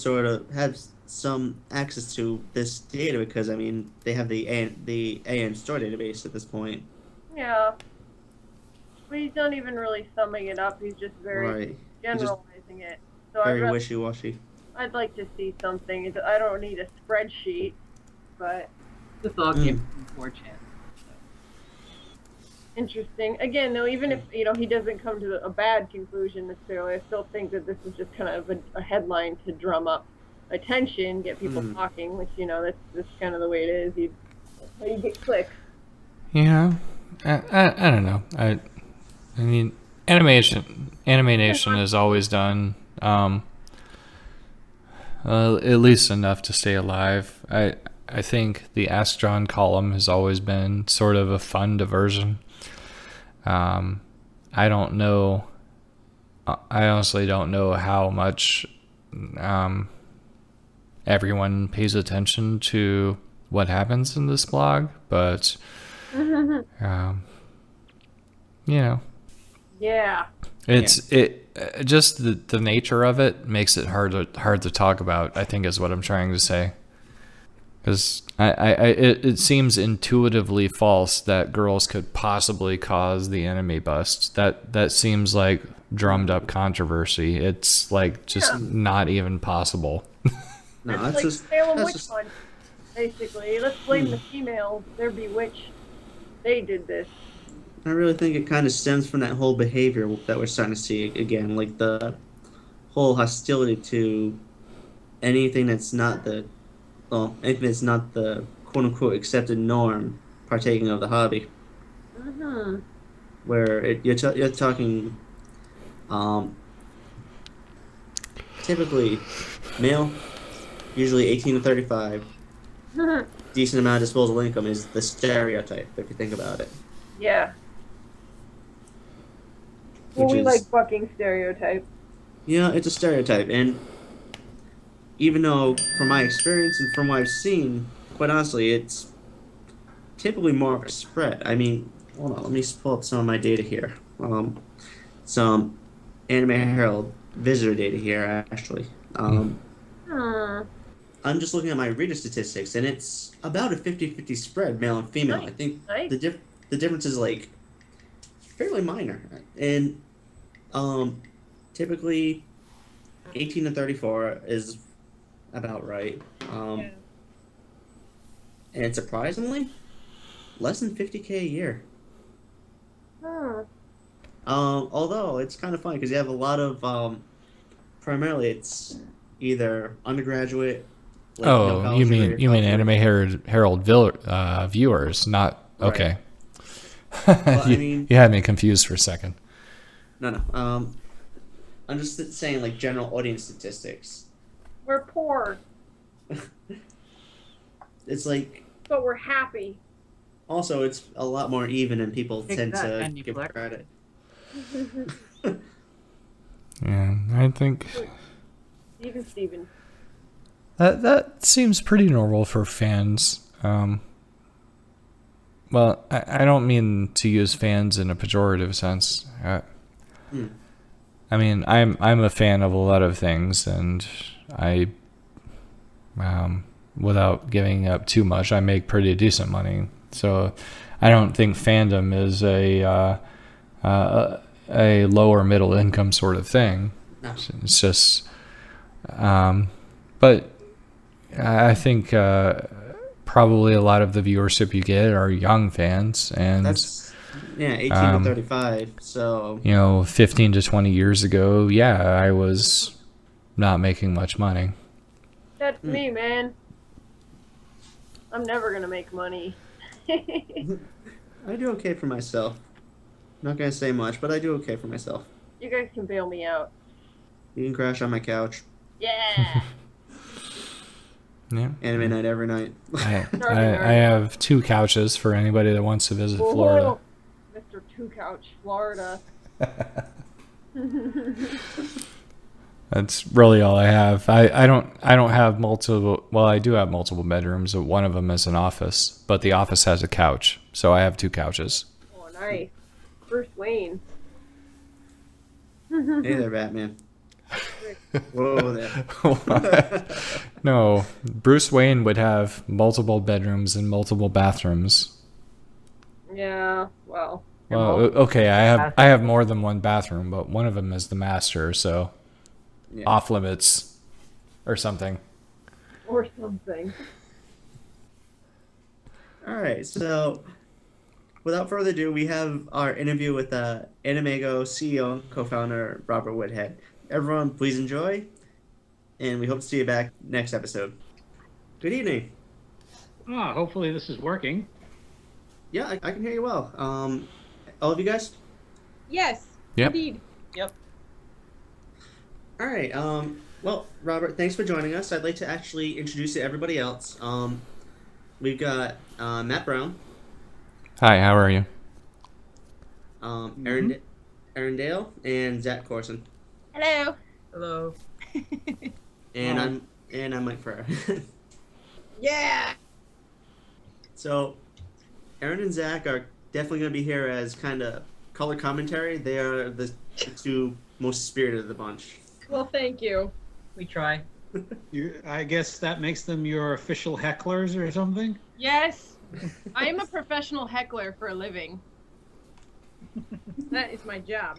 access to this data because I mean they have the AN store database at this point. Yeah. But he's not even really summing it up. He's just very generalizing it. So very wishy-washy. I'd like to see something. I don't need a spreadsheet, but this all came from 4chan. Interesting. Again, though, even if he doesn't come to a bad conclusion necessarily, I still think that this is just kind of a headline to drum up attention, get people talking. Which that's kind of the way it is. You get clicks. Yeah, I don't know. I mean, Anime Nation has always done at least enough to stay alive. I think the Ask John column has always been sort of a fun diversion. I don't know. I honestly don't know how much everyone pays attention to what happens in this blog, but Yeah. It just the nature of it makes it hard to talk about, I think, is what I'm trying to say. Because it seems intuitively false that girls could possibly cause the anime bust. That seems like drummed up controversy. It's like just not even possible. No, it's that's like just Salem witch hunt, basically. Let's blame the females. They're bewitched. They did this. I really think it kind of stems from that whole behavior that we're starting to see again, like the whole hostility to anything that's not the quote-unquote accepted norm partaking of the hobby. Where you're talking typically male, usually 18 to 35, decent amount of disposable income is the stereotype, if you think about it. Yeah. Well, we like bucking stereotype. Yeah, it's a stereotype, and even though, from my experience and from what I've seen, quite honestly, it's typically more of a spread. I mean, hold on, let me pull up some of my data here. Some Anime Herald visitor data here, actually. I'm just looking at my reader statistics, and it's about a 50-50 spread, male and female. Nice. I think Nice. the difference is, like, fairly minor. And typically 18 to 34 is about right. And surprisingly, less than 50K a year. Hmm. Although it's kind of funny because you have a lot of primarily it's either undergraduate, like no Oh, college degree, or you mean college Anime degree. Herald viewers, not Right. okay. Well, I you, mean, you had me confused for a second. no. I'm just saying like general audience statistics. We're poor, It's like but we're happy. also it's a lot more even and people Take tend that, to Andy give Fleck. credit. Yeah, I think Steven. that seems pretty normal for fans. Well, I don't mean to use fans in a pejorative sense. I mean, I'm a fan of a lot of things, and I, without giving up too much, I make pretty decent money. So, I don't think fandom is a lower middle income sort of thing. No. It's just, but I think probably a lot of the viewership you get are young fans, and That's 18 to 35. So 15 to 20 years ago, yeah, I was not making much money. That's me, man. I'm never gonna make money. I do okay for myself. Not gonna say much, but I do okay for myself. You guys can bail me out. You can crash on my couch. Yeah. Yeah. Anime night every night. I have 2 couches for anybody that wants to visit Florida. Whoa. Mr. Two Couch, Florida. That's really all I have. I don't have multiple. Well, I do have multiple bedrooms. One of them is an office, but the office has a couch, so I have 2 couches. Oh, nice. Bruce Wayne. Hey there, Batman. Whoa there. No, Bruce Wayne would have multiple bedrooms and multiple bathrooms. Yeah, well. Well, okay, I have more than one bathroom, but one of them is the master, so Yeah. off limits or something. Or something. All right, so without further ado, we have our interview with AnimEigo CEO and co-founder Robert Woodhead. Everyone, please enjoy, and we hope to see you back next episode. Good evening. Hopefully this is working. Yeah, I can hear you well. All of you guys? Yes, Yep. indeed. Yep. All right. Well, Robert, thanks for joining us. I'd like to actually introduce you to everybody else. We've got Matt Brown, Hi, how are you? Aaron Dale, and Zach Corson. Hello. Hello. And I'm Mike Ferrer. Yeah. So, Aaron and Zach are definitely going to be here as kind of color commentary. They are the 2 most spirited of the bunch. Well, thank you. We try. I guess that makes them your official hecklers or something? Yes, I am a professional heckler for a living. That is my job.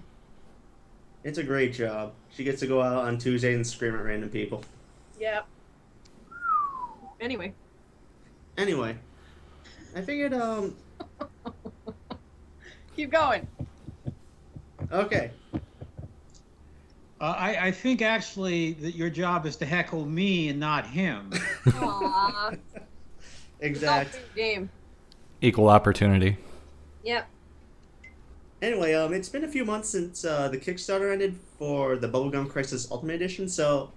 It's a great job. She gets to go out on Tuesdays and scream at random people. Yep. Anyway. Anyway, I figured, Keep going. okay. I think actually that your job is to heckle me and not him. Aww. Exact. Game. Equal opportunity. Yep. Anyway, it's been a few months since the Kickstarter ended for the Bubblegum Crisis Ultimate Edition, so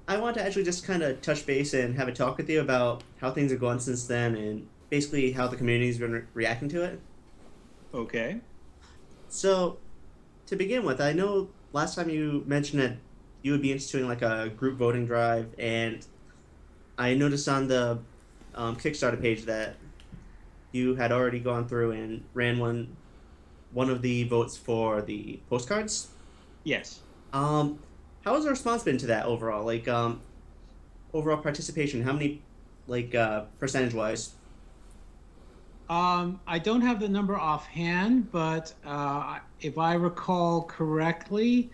I want to actually just kind of touch base and have a talk with you about how things have gone since then and basically how the community's been reacting to it. Okay. So, to begin with, I know last time you mentioned that you would be instituting like a group voting drive, and I noticed on the Kickstarter page that you had already gone through and ran one of the votes for the postcards. Yes. How has the response been to that overall? Like, overall participation, how many, like, percentage-wise? I don't have the number offhand, but if I recall correctly,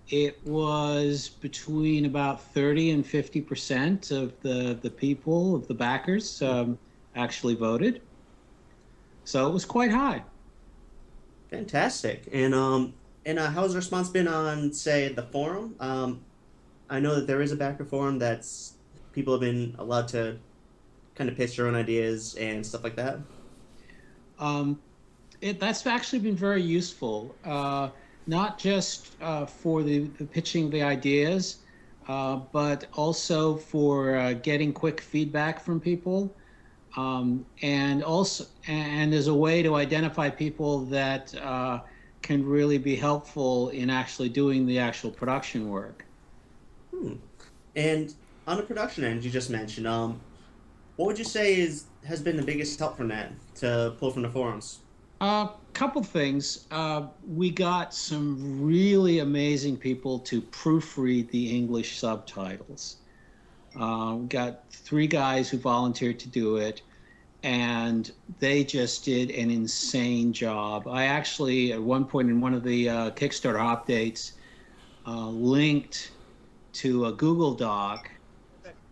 it was between about 30 and 50% of the people, of the backers, actually voted. So it was quite high. Fantastic. And how's the response been on, say, the forum? I know that there is a backer forum that's people have been allowed to kind of pitch their own ideas and stuff like that. That's actually been very useful, not just for the pitching the ideas, but also for getting quick feedback from people, and as a way to identify people that can really be helpful in actually doing the actual production work. And on the production end, you just mentioned, what would you say has been the biggest help from that to pull from the forums? Couple things. We got some really amazing people to proofread the English subtitles. We got 3 guys who volunteered to do it, and they just did an insane job. I actually, at one point in one of the Kickstarter updates, linked to a Google Doc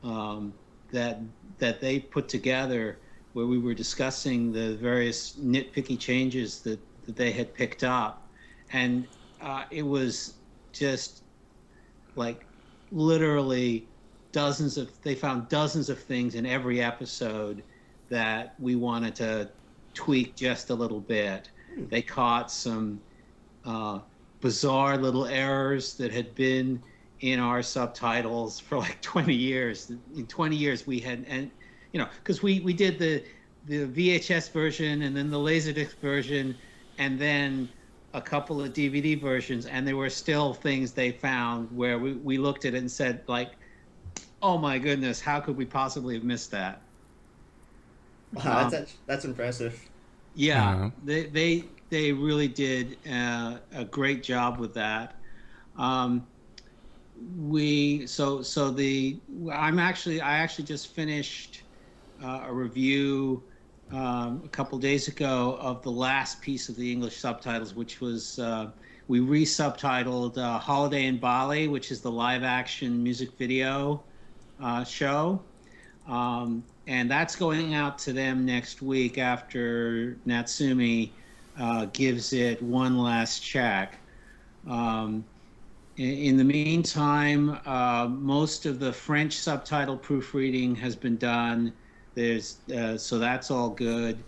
that they put together, where we were discussing the various nitpicky changes that they had picked up. And it was just like literally they found dozens of things in every episode that we wanted to tweak just a little bit. They caught some bizarre little errors that had been in our subtitles for like 20 years. In 20 years we had, and because we did the VHS version and then the Laserdisc version and then a couple of DVD versions, and there were still things they found where we looked at it and said, like, oh my goodness, how could we possibly have missed that? Wow, that's impressive. Yeah, they really did a great job with that. I actually just finished a review a couple days ago of the last piece of the English subtitles, which was we re-subtitled Holiday in Bali, which is the live-action music video show, and that's going out to them next week after Natsumi gives it one last check. In the meantime, most of the French subtitle proofreading has been done. So that's all good.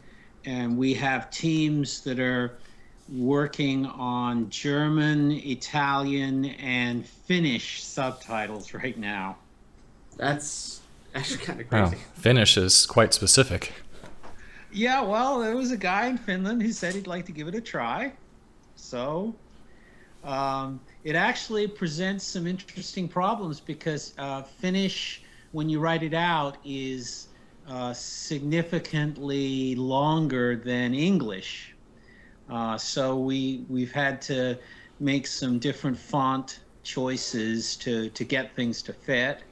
And we have teams that are working on German, Italian, and Finnish subtitles right now. That's actually kind of crazy. Wow. Finnish is quite specific. Yeah, well, there was a guy in Finland who said he'd like to give it a try. So it actually presents some interesting problems because Finnish, when you write it out, is significantly longer than English. So we've had to make some different font choices to get things to fit.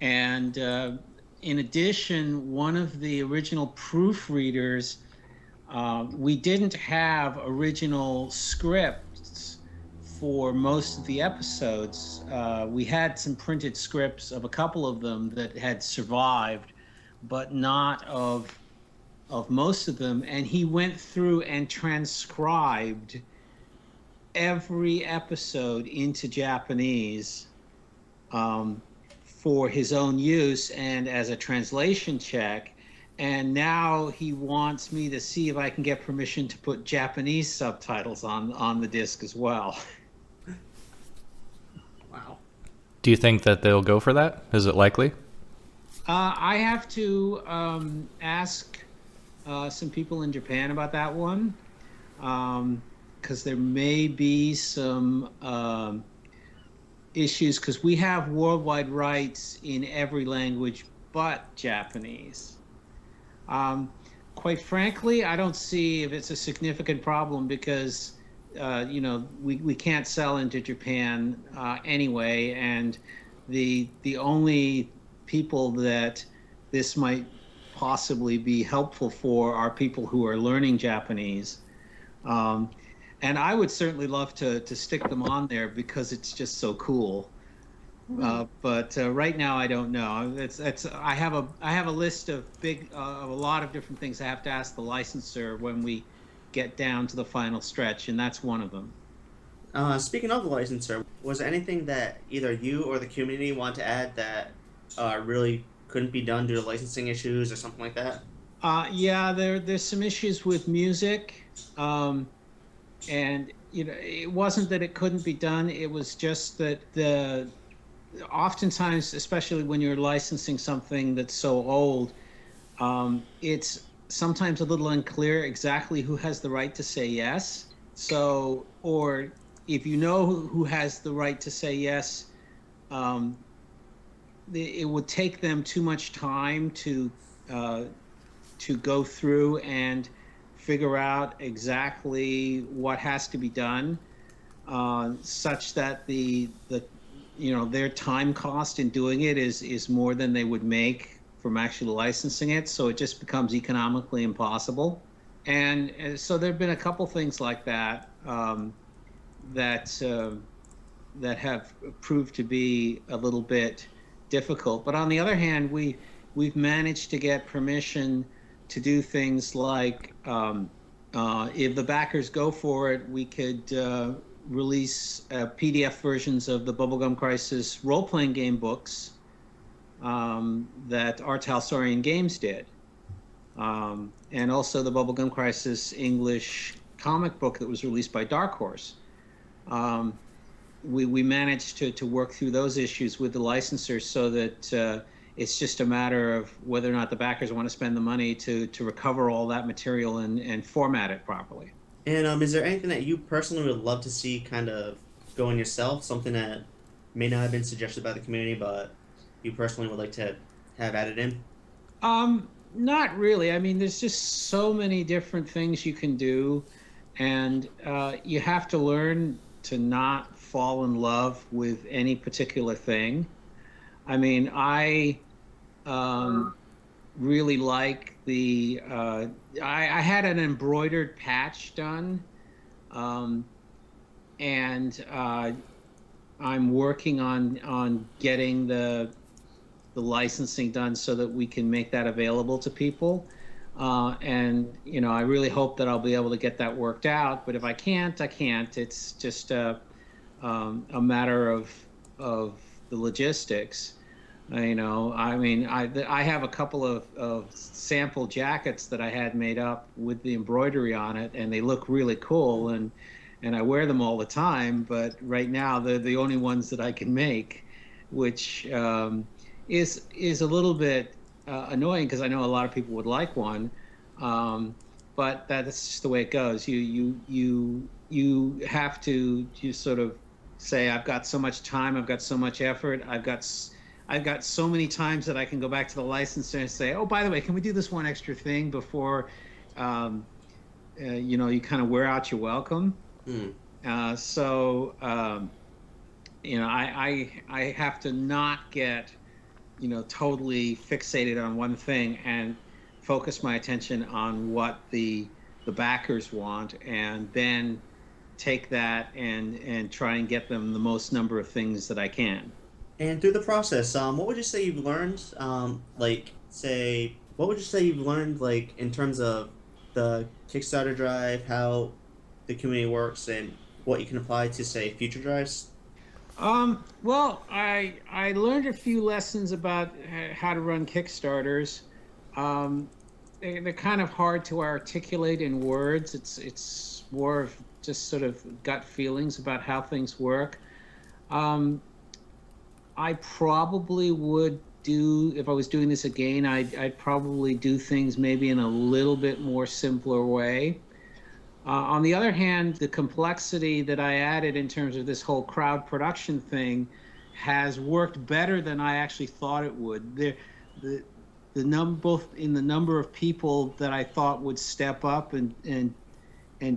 In addition, one of the original proofreaders, we didn't have original scripts for most of the episodes. We had some printed scripts of a couple of them that had survived, but not of most of them. And he went through and transcribed every episode into Japanese for his own use and as a translation check. And now he wants me to see if I can get permission to put Japanese subtitles on the disc as well. Wow. Do you think that they'll go for that? Is it likely? I have to ask some people in Japan about that one, because there may be some issues, because we have worldwide rights in every language but Japanese. Quite frankly, I don't see if it's a significant problem because we can't sell into Japan anyway, and the only people that this might possibly be helpful for are people who are learning Japanese. And I would certainly love to stick them on there because it's just so cool. But right now I don't know. I have a list of of a lot of different things I have to ask the licensor when we get down to the final stretch, and that's one of them. Speaking of the licensor, was there anything that either you or the community want to add that really couldn't be done due to licensing issues or something like that? Yeah, there's some issues with music, and it wasn't that it couldn't be done. It was just that oftentimes, especially when you're licensing something that's so old, it's sometimes a little unclear exactly who has the right to say yes. So, or if you know who has the right to say yes, it would take them too much time to go through and figure out exactly what has to be done, such that their time cost in doing it is more than they would make from actually licensing it. So it just becomes economically impossible. And so there have been a couple things like that that have proved to be a little bit difficult. But on the other hand, we've managed to get permission to do things like, if the backers go for it, we could release PDF versions of the Bubblegum Crisis role-playing game books that our Talsorian Games did. And also the Bubblegum Crisis English comic book that was released by Dark Horse. We managed to work through those issues with the licensors so that it's just a matter of whether or not the backers want to spend the money to recover all that material and format it properly. And is there anything that you personally would love to see kind of go in yourself, something that may not have been suggested by the community, but you personally would like to have added in? Not really. I mean, there's just so many different things you can do, and you have to learn to not fall in love with any particular thing. I mean, I really like I had an embroidered patch done, and I'm working on getting the licensing done so that we can make that available to people. And I really hope that I'll be able to get that worked out. But if I can't, I can't. It's just a matter of the logistics. I mean, I have a couple of sample jackets that I had made up with the embroidery on it, and they look really cool, and I wear them all the time. But right now, they're the only ones that I can make, which is a little bit annoying because I know a lot of people would like one, but that's just the way it goes. You have to sort of say, I've got so much time, I've got so much effort, I've got so many times that I can go back to the licensor and say, oh, by the way, can we do this one extra thing before you kind of wear out your welcome. I have to not get totally fixated on one thing and focus my attention on what the backers want, and then take that and try and get them the most number of things that I can. And through the process, what would you say you've learned? What would you say you've learned, like, in terms of the Kickstarter drive, how the community works, and what you can apply to, say, future drives? Well, I learned a few lessons about how to run Kickstarters. They're kind of hard to articulate in words. It's more of just sort of gut feelings about how things work. I probably would if I was doing this again, I'd probably do things maybe in a little bit more simpler way. On the other hand, the complexity that I added in terms of this whole crowd production thing has worked better than I actually thought it would. Both in the number of people that I thought would step up and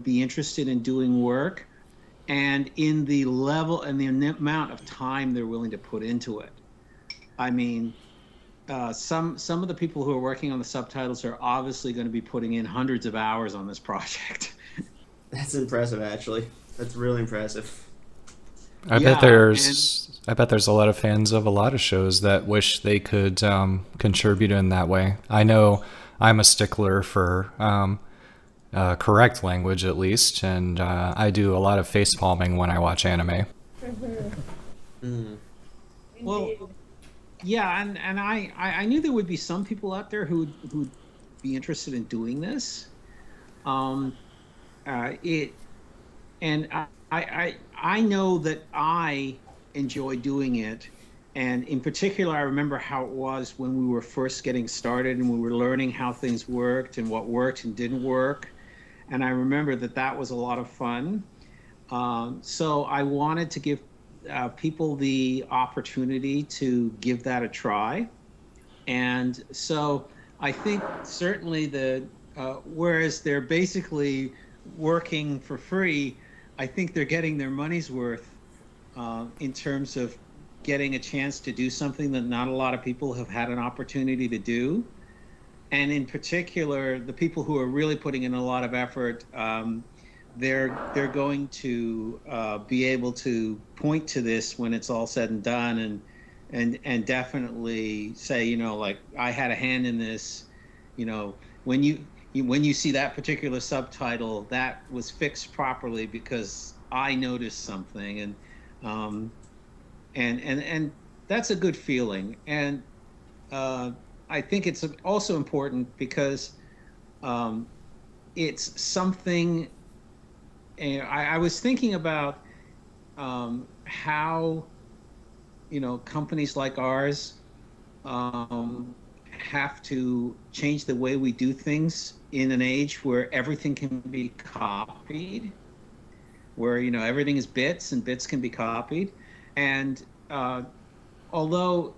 be interested in doing work, and in the level and the amount of time they're willing to put into it. I mean, some of the people who are working on the subtitles are obviously going to be putting in hundreds of hours on this project. That's impressive, actually. That's really impressive. I Yeah, bet there's a lot of fans of a lot of shows that wish they could contribute in that way. I know I'm a stickler for correct language, at least, and I do a lot of face palming when I watch anime. Well, yeah, and I knew there would be some people out there who'd be interested in doing this. I know that I enjoy doing it, and in particular, I remember how it was when we were first getting started and we were learning how things worked and what worked and didn't work, and I remember that was a lot of fun. So I wanted to give people the opportunity to give that a try, and so I think certainly whereas they're basically working for free, I think they're getting their money's worth in terms of getting a chance to do something that not a lot of people have had an opportunity to do. And in particular, the people who are really putting in a lot of effort, they're going to be able to point to this when it's all said and done, and definitely say, you know, like, I had a hand in this. You know, when you see that particular subtitle, that was fixed properly because I noticed something, and that's a good feeling. And I think it's also important because it's something. I was thinking about how, you know, companies like ours have to change the way we do things in an age where everything can be copied, where, you know, everything is bits and bits can be copied. And although,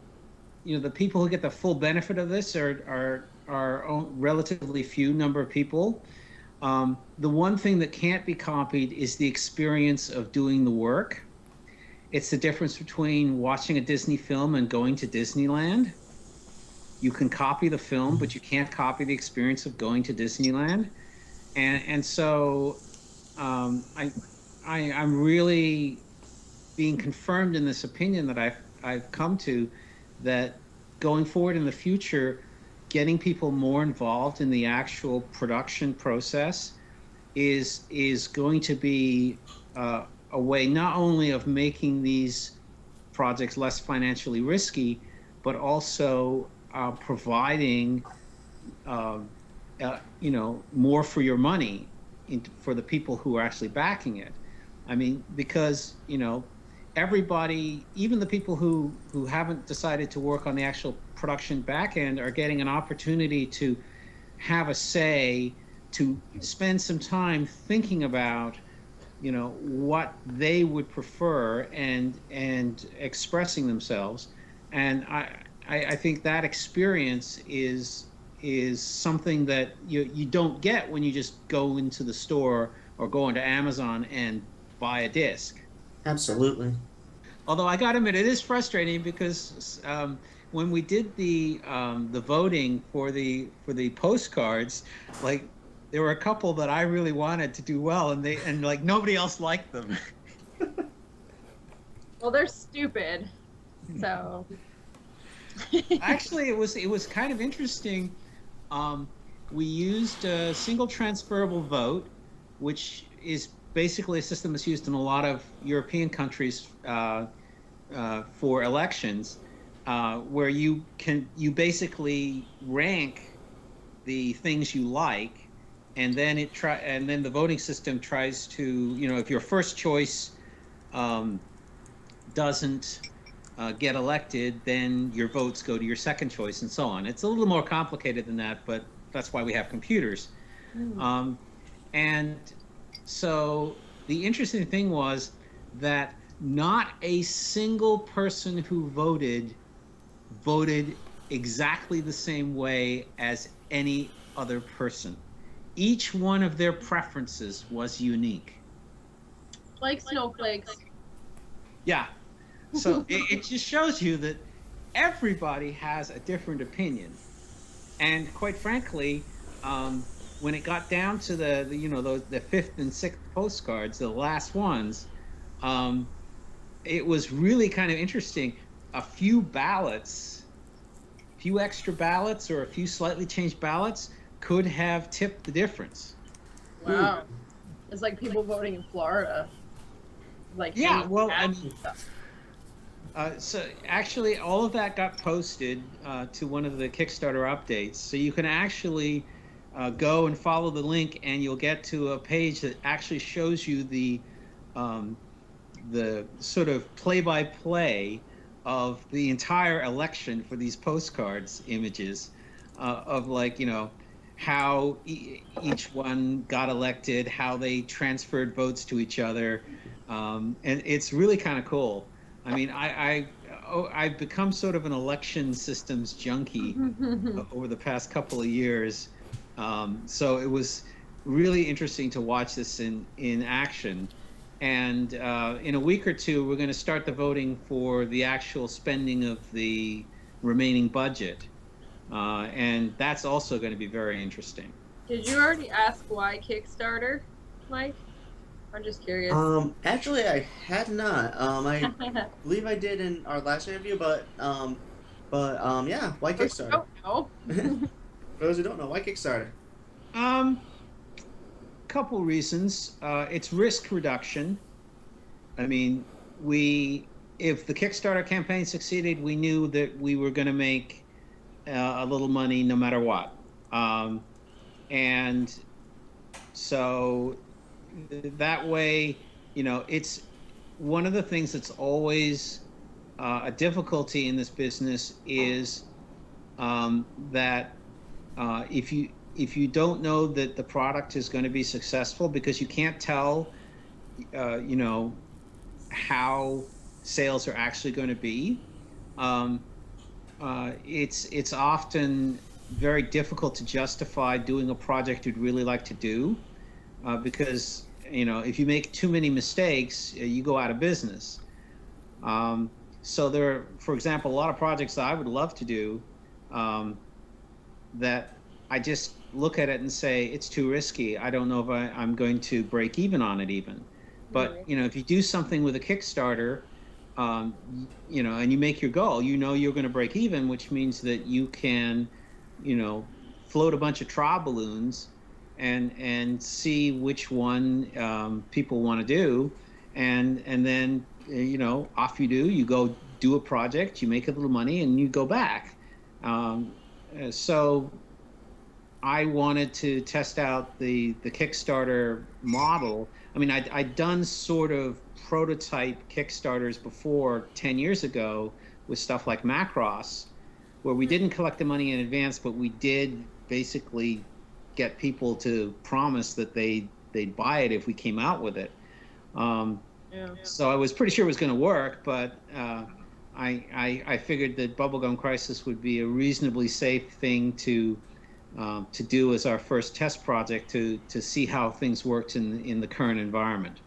you know, the people who get the full benefit of this are relatively few number of people, the one thing that can't be copied is the experience of doing the work. It's the difference between watching a Disney film and going to Disneyland. You can copy the film, but you can't copy the experience of going to Disneyland. And so I'm really being confirmed in this opinion that I've come to, that going forward in the future, getting people more involved in the actual production process is going to be a way not only of making these projects less financially risky, but also providing you know, more for your money for the people who are actually backing it. I mean, because, you know, everybody, even the people who haven't decided to work on the actual production back end, are getting an opportunity to have a say, to spend some time thinking about, you know, what they would prefer and expressing themselves. And I think that experience is something that you don't get when you just go into the store or go into Amazon and buy a disc. Absolutely. Although I gotta admit, it is frustrating because when we did the voting for the postcards, like, there were a couple that I really wanted to do well, and like nobody else liked them. Well, they're stupid, so. Actually, it was kind of interesting. We used a single transferable vote, which is basically a system that's used in a lot of European countries for elections, where you basically rank the things you like, and then the voting system tries to, you know, if your first choice doesn't get elected, then your votes go to your second choice, and so on. It's a little more complicated than that, but that's why we have computers. And so the interesting thing was that not a single person who voted exactly the same way as any other person. Each one of their preferences was unique. Like snowflakes. Yeah. So it just shows you that everybody has a different opinion. And quite frankly, when it got down to the fifth and sixth postcards, the last ones, it was really kind of interesting. A few extra ballots or a few slightly changed ballots could have tipped the difference. Wow. It's like people voting in Florida. Like, Yeah, hanging well, hats and stuff. So actually all of that got posted to one of the Kickstarter updates. So you can actually go and follow the link, and you'll get to a page that actually shows you the sort of play-by-play of the entire election for these postcards images of, like, how each one got elected, how they transferred votes to each other, and it's really kind of cool. I mean, I've become sort of an election systems junkie over the past couple of years, so it was really interesting to watch this in action. And in a week or two, we're going to start the voting for the actual spending of the remaining budget. And that's also going to be very interesting. Did you already ask why Kickstarter, Mike? I'm just curious. Actually, I had not. I believe I did in our last interview, but yeah, why Kickstarter? Oh, For those who don't know, why Kickstarter? Couple reasons. It's risk reduction. I mean, if the Kickstarter campaign succeeded, we knew that we were going to make a little money no matter what. And so that way, it's one of the things that's always a difficulty in this business is that if you don't know that the product is going to be successful, because you can't tell, how sales are actually going to be, it's often very difficult to justify doing a project you'd really like to do, because if you make too many mistakes, you go out of business. So there are, for example, a lot of projects that I would love to do that I just look at it and say, it's too risky. I don't know if I'm going to break even on it even. But, if you do something with a Kickstarter, and you make your goal, you're going to break even, which means that you can, float a bunch of trial balloons and see which one people want to do. And then, off you do. You go do a project, you make a little money, and you go back. So I wanted to test out the Kickstarter model. I mean, I'd done sort of prototype Kickstarters before 10 years ago with stuff like Macross, where we didn't collect the money in advance, but we did basically get people to promise that they'd buy it if we came out with it. So I was pretty sure it was going to work, but I figured that Bubblegum Crisis would be a reasonably safe thing to do as our first test project to see how things worked in the current environment.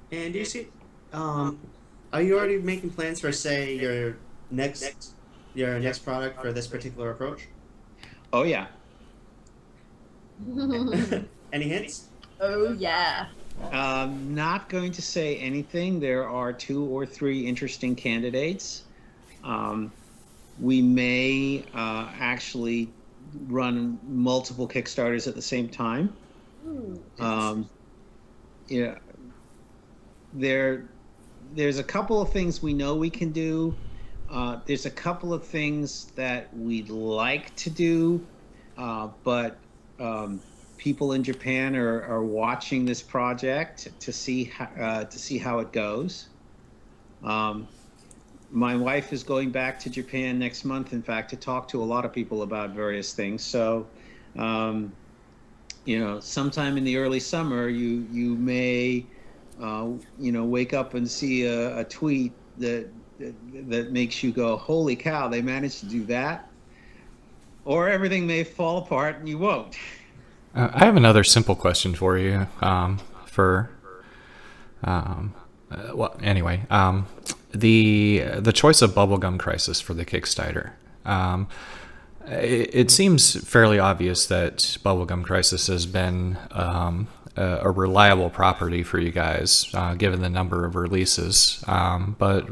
And do you see, are you already making plans for, say, your next product for this particular approach? Oh yeah. Any hints? Oh yeah. Not going to say anything. There are 2 or 3 interesting candidates. We may actually run multiple Kickstarters at the same time. Yeah, there's a couple of things we know we can do. There's a couple of things that we'd like to do, but people in Japan are watching this project to see how it goes. My wife is going back to Japan next month, in fact, to talk to a lot of people about various things. So, sometime in the early summer, you may, wake up and see a tweet that makes you go, holy cow, they managed to do that. Or everything may fall apart and you won't. I have another simple question for you. Well, anyway, the choice of Bubblegum Crisis for the Kickstarter. It seems fairly obvious that Bubblegum Crisis has been a reliable property for you guys, given the number of releases. But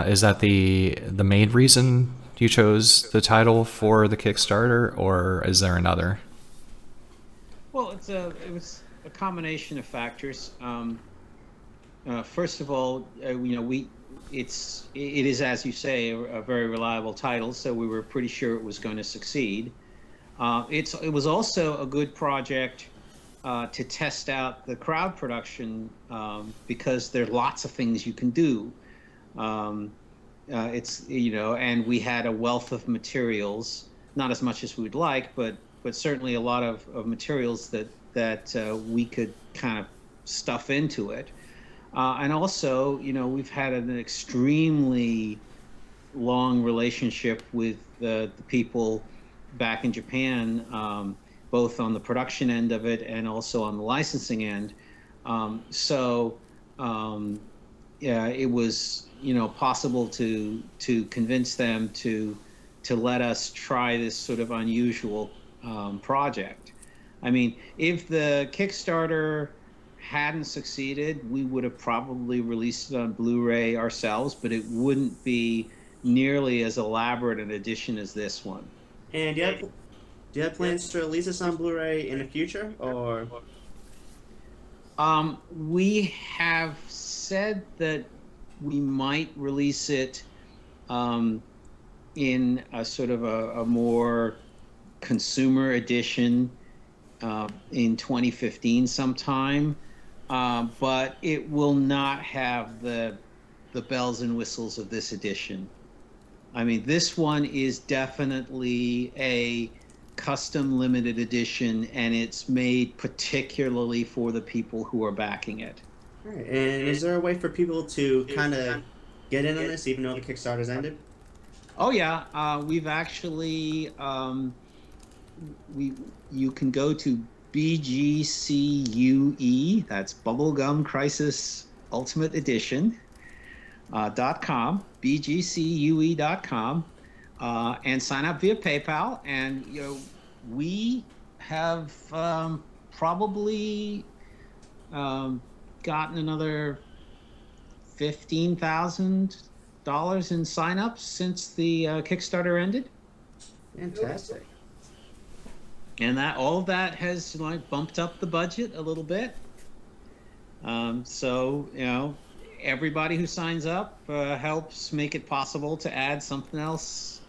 is that the main reason you chose the title for the Kickstarter, or is there another? Well, it was a combination of factors. First of all, it is, as you say, a very reliable title, so we were pretty sure it was going to succeed. It was also a good project to test out the crowd production, because there are lots of things you can do. And we had a wealth of materials, not as much as we would like, but certainly a lot of materials that we could kind of stuff into it. And also, we've had an extremely long relationship with the people back in Japan, both on the production end of it and also on the licensing end. It was possible to convince them to let us try this sort of unusual project. I mean, if the Kickstarter hadn't succeeded, we would have probably released it on Blu-ray ourselves, but it wouldn't be nearly as elaborate an edition as this one. And do you have plans to release this on Blu-ray in the future, or? We have said that we might release it in a sort of a more consumer edition in 2015 sometime, but it will not have the bells and whistles of this edition. I mean, this one is definitely a custom limited edition, and it's made particularly for the people who are backing it. All right. And is there a way for people to kind of get in on this, even though the Kickstarter's ended? Oh yeah, we've actually you can go to BGCUE, that's Bubblegum Crisis Ultimate Edition .com, bgcue.com, and sign up via PayPal. And we have probably gotten another $15,000 in signups since the Kickstarter ended. Fantastic. And all of that has bumped up the budget a little bit. So everybody who signs up helps make it possible to add something else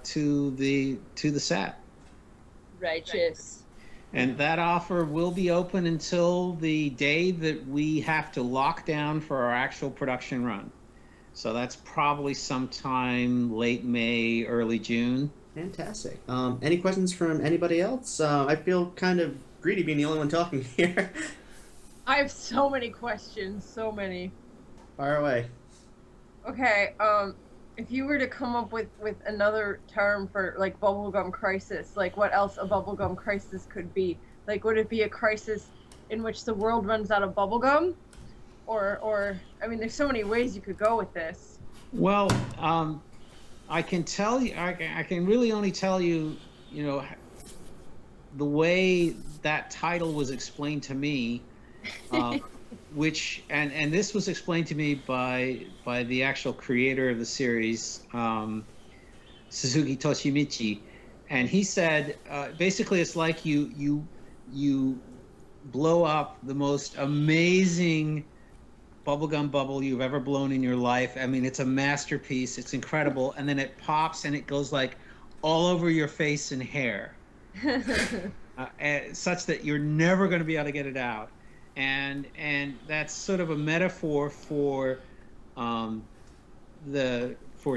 to the set. Righteous. And that offer will be open until the day that we have to lock down for our actual production run. So that's probably sometime late May, early June. Fantastic. Any questions from anybody else? I feel kind of greedy being the only one talking here. I have so many questions, so many. Fire away. Okay, if you were to come up with another term for like bubblegum crisis, like what else a bubblegum crisis could be? Like, would it be a crisis in which the world runs out of bubblegum? Or I mean, there's so many ways you could go with this. Well, I can tell you, I can really only tell you, the way that title was explained to me, which, and this was explained to me by the actual creator of the series, Suzuki Toshimichi, and he said, basically it's like you blow up the most amazing bubblegum bubble you've ever blown in your life. I mean, it's a masterpiece. It's incredible. And then it pops and it goes like all over your face and hair, such that you're never going to be able to get it out. And that's sort of a metaphor for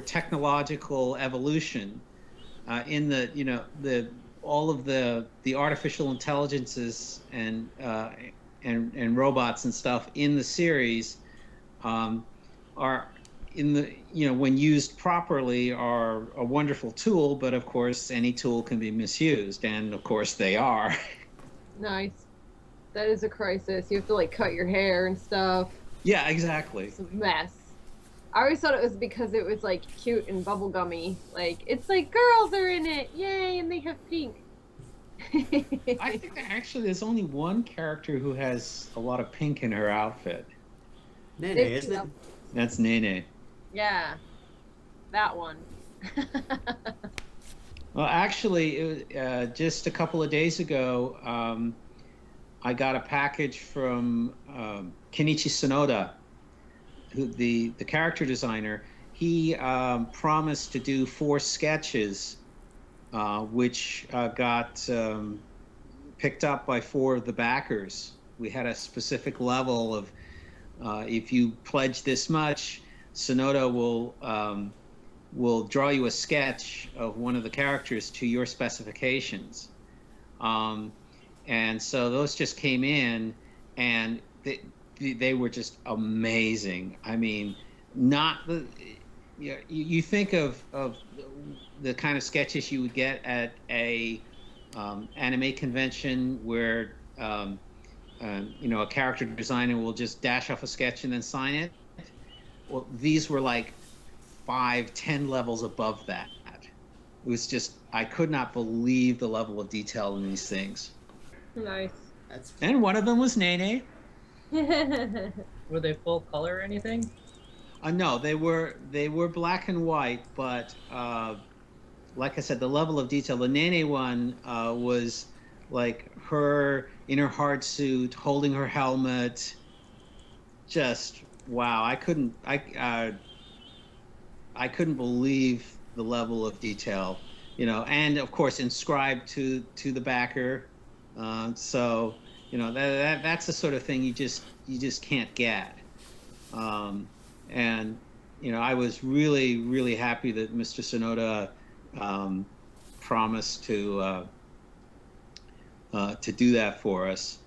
technological evolution, in the all of the artificial intelligences and robots and stuff in the series are when used properly are a wonderful tool, but of course any tool can be misused, and of course they are. Nice. That is a crisis. You have to like cut your hair and stuff. Yeah, exactly. It's a mess. I always thought it was because it was like cute and bubblegummy. Like, it's like girls are in it, yay, and they have pink. I think that actually there's only one character who has a lot of pink in her outfit. Nene, isn't it? That's Nene. Yeah, that one. Well, actually, it was, just a couple of days ago, I got a package from Kenichi Sonoda, who the character designer. He promised to do 4 sketches, which got picked up by 4 of the backers. We had a specific level of, if you pledge this much, Sonoda will draw you a sketch of one of the characters to your specifications. And so those just came in, and they were just amazing. I mean, not the, you think of the kind of sketches you would get at a anime convention where a character designer will just dash off a sketch and then sign it. Well, these were like 5-10 levels above that. It was just, I could not believe the level of detail in these things. Nice. And one of them was Nene. Were they full color or anything? No, they were black and white, but like I said, the level of detail. The Nene one was like her in her hard suit, holding her helmet. Just wow! I couldn't believe the level of detail, and of course inscribed to the backer. So that's the sort of thing you just can't get. And I was really happy that Mr. Sonoda promised to do that for us.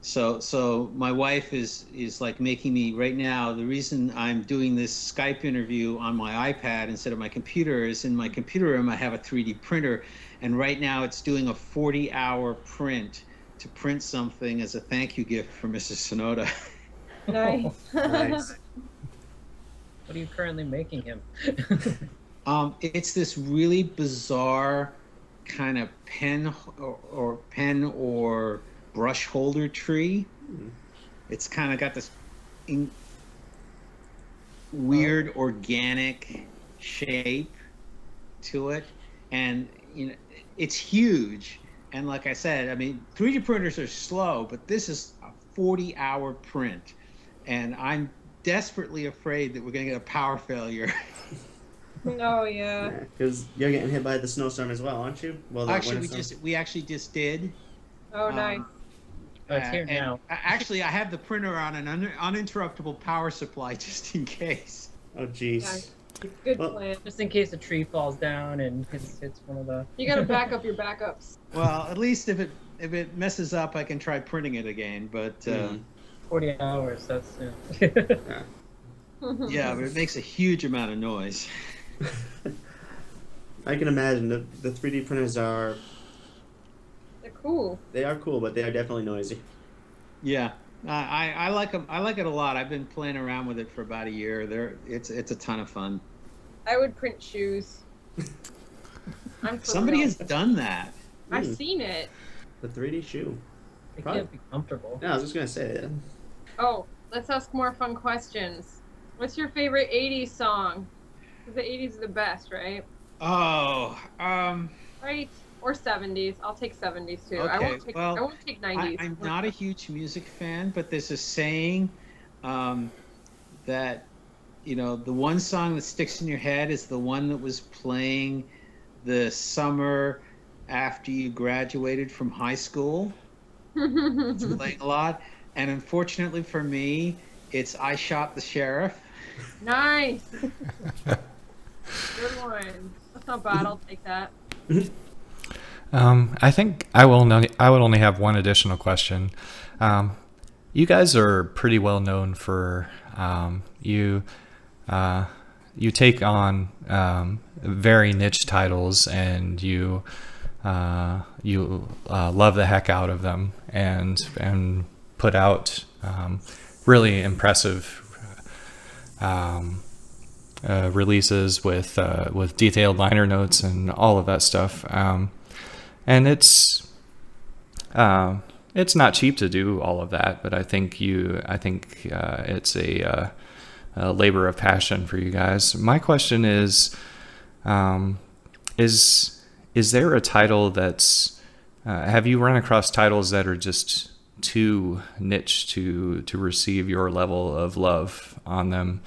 So my wife is like making me right now. The reason I'm doing this Skype interview on my iPad instead of my computer is in my computer room I have a 3D printer, and right now it's doing a 40-hour print to print something as a thank you gift for Mrs. Sonoda. Nice. Nice. What are you currently making him? It's this really bizarre kind of pen or brush holder tree. It's kind of got this weird organic shape to it, and it's huge. And like I said, I mean, 3D printers are slow, but this is a 40-hour print, and I'm desperately afraid that we're going to get a power failure. Oh yeah. Because you're getting hit by the snowstorm as well, aren't you? Well, Actually, we actually just did. Oh nice. Oh, it's here And now. actually, I have the printer on an uninterruptible power supply just in case. Oh, jeez. Yeah. Good Well- plan. Just in case a tree falls down and hits one of the. You gotta back up your backups. Well, at least if it messes up, I can try printing it again. But 40 hours. That's yeah, but it makes a huge amount of noise. I can imagine the 3D printers are Cool. They are cool, but they are definitely noisy. Yeah, I like them. I like it a lot. I've been playing around with it for about a year. It's a ton of fun. I would print shoes. Somebody real. has done that. I've seen it. The 3D shoe. It Probably. can't be comfortable. Yeah, I was just gonna say that. Oh, let's ask more fun questions. What's your favorite 80s song? 'Cause the 80s are the best, right? Oh, Right? Or 70s. I'll take 70s too. I Okay, won't take well, I won't take 90s. I'm not a huge music fan, but there's a saying that, the one song that sticks in your head is the one that was playing the summer after you graduated from high school. It's playing a lot. And unfortunately for me, it's I Shot the Sheriff. Nice. Good one. That's not bad. I'll take that. I think I would only have one additional question. You guys are pretty well known for you take on very niche titles, and you love the heck out of them, and put out really impressive releases with detailed liner notes and all of that stuff. And it's not cheap to do all of that, but I think it's a labor of passion for you guys. My question is there a title that's have you run across titles that are just too niche to receive your level of love on them?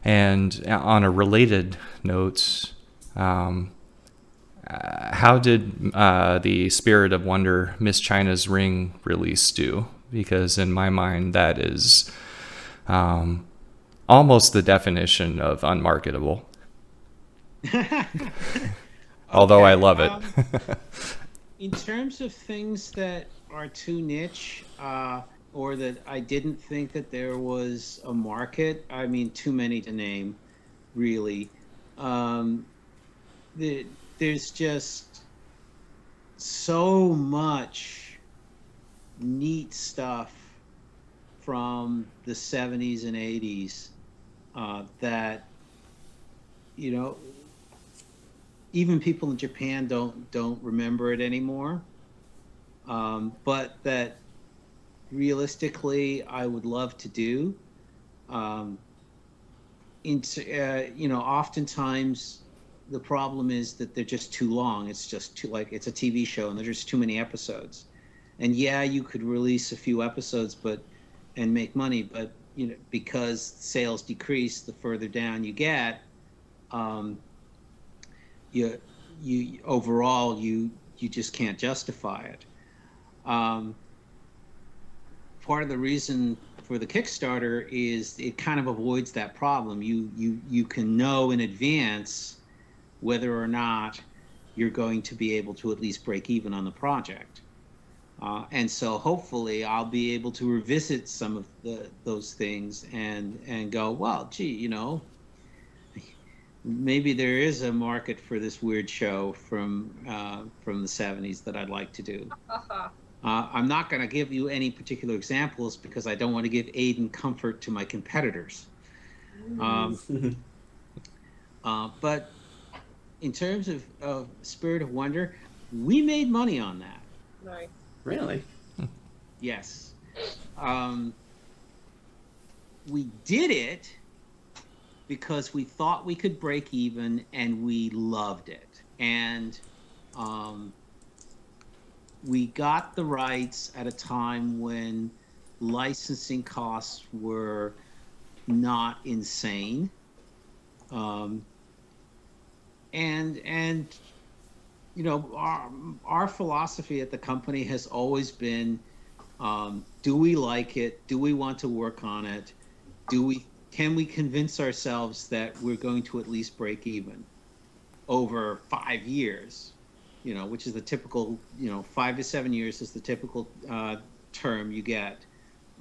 And on a related note, how did the Spirit of Wonder Miss China's Ring release do? Because in my mind, that is almost the definition of unmarketable. Although I love it. In terms of things that are too niche, or that I didn't think that there was a market, I mean, too many to name, really. There's just so much neat stuff from the 70s and 80s that, you know, even people in Japan don't remember it anymore. But that realistically I would love to do. You know, oftentimes the problem is that they're just too long. It's just too, like, it's a TV show and there's just too many episodes. And yeah, you could release a few episodes and make money, but you know, because sales decrease the further down you get, you overall you just can't justify it. Part of the reason for the Kickstarter is it kind of avoids that problem. You can know in advance whether or not you're going to be able to at least break even on the project. And so hopefully I'll be able to revisit some of those things and go, well, gee, you know, maybe there is a market for this weird show from the 70s that I'd like to do. I'm not going to give you any particular examples because I don't want to give aid and comfort to my competitors. But in terms of Spirit of Wonder, we made money on that. Nice. Really? Yes. We did it because we thought we could break even and we loved it. And we got the rights at a time when licensing costs were not insane. And you know, our philosophy at the company has always been, do we like it? Do we want to work on it? Can we convince ourselves that we're going to at least break even over 5 years? You know, which is the typical, you know, 5 to 7 years is the typical term you get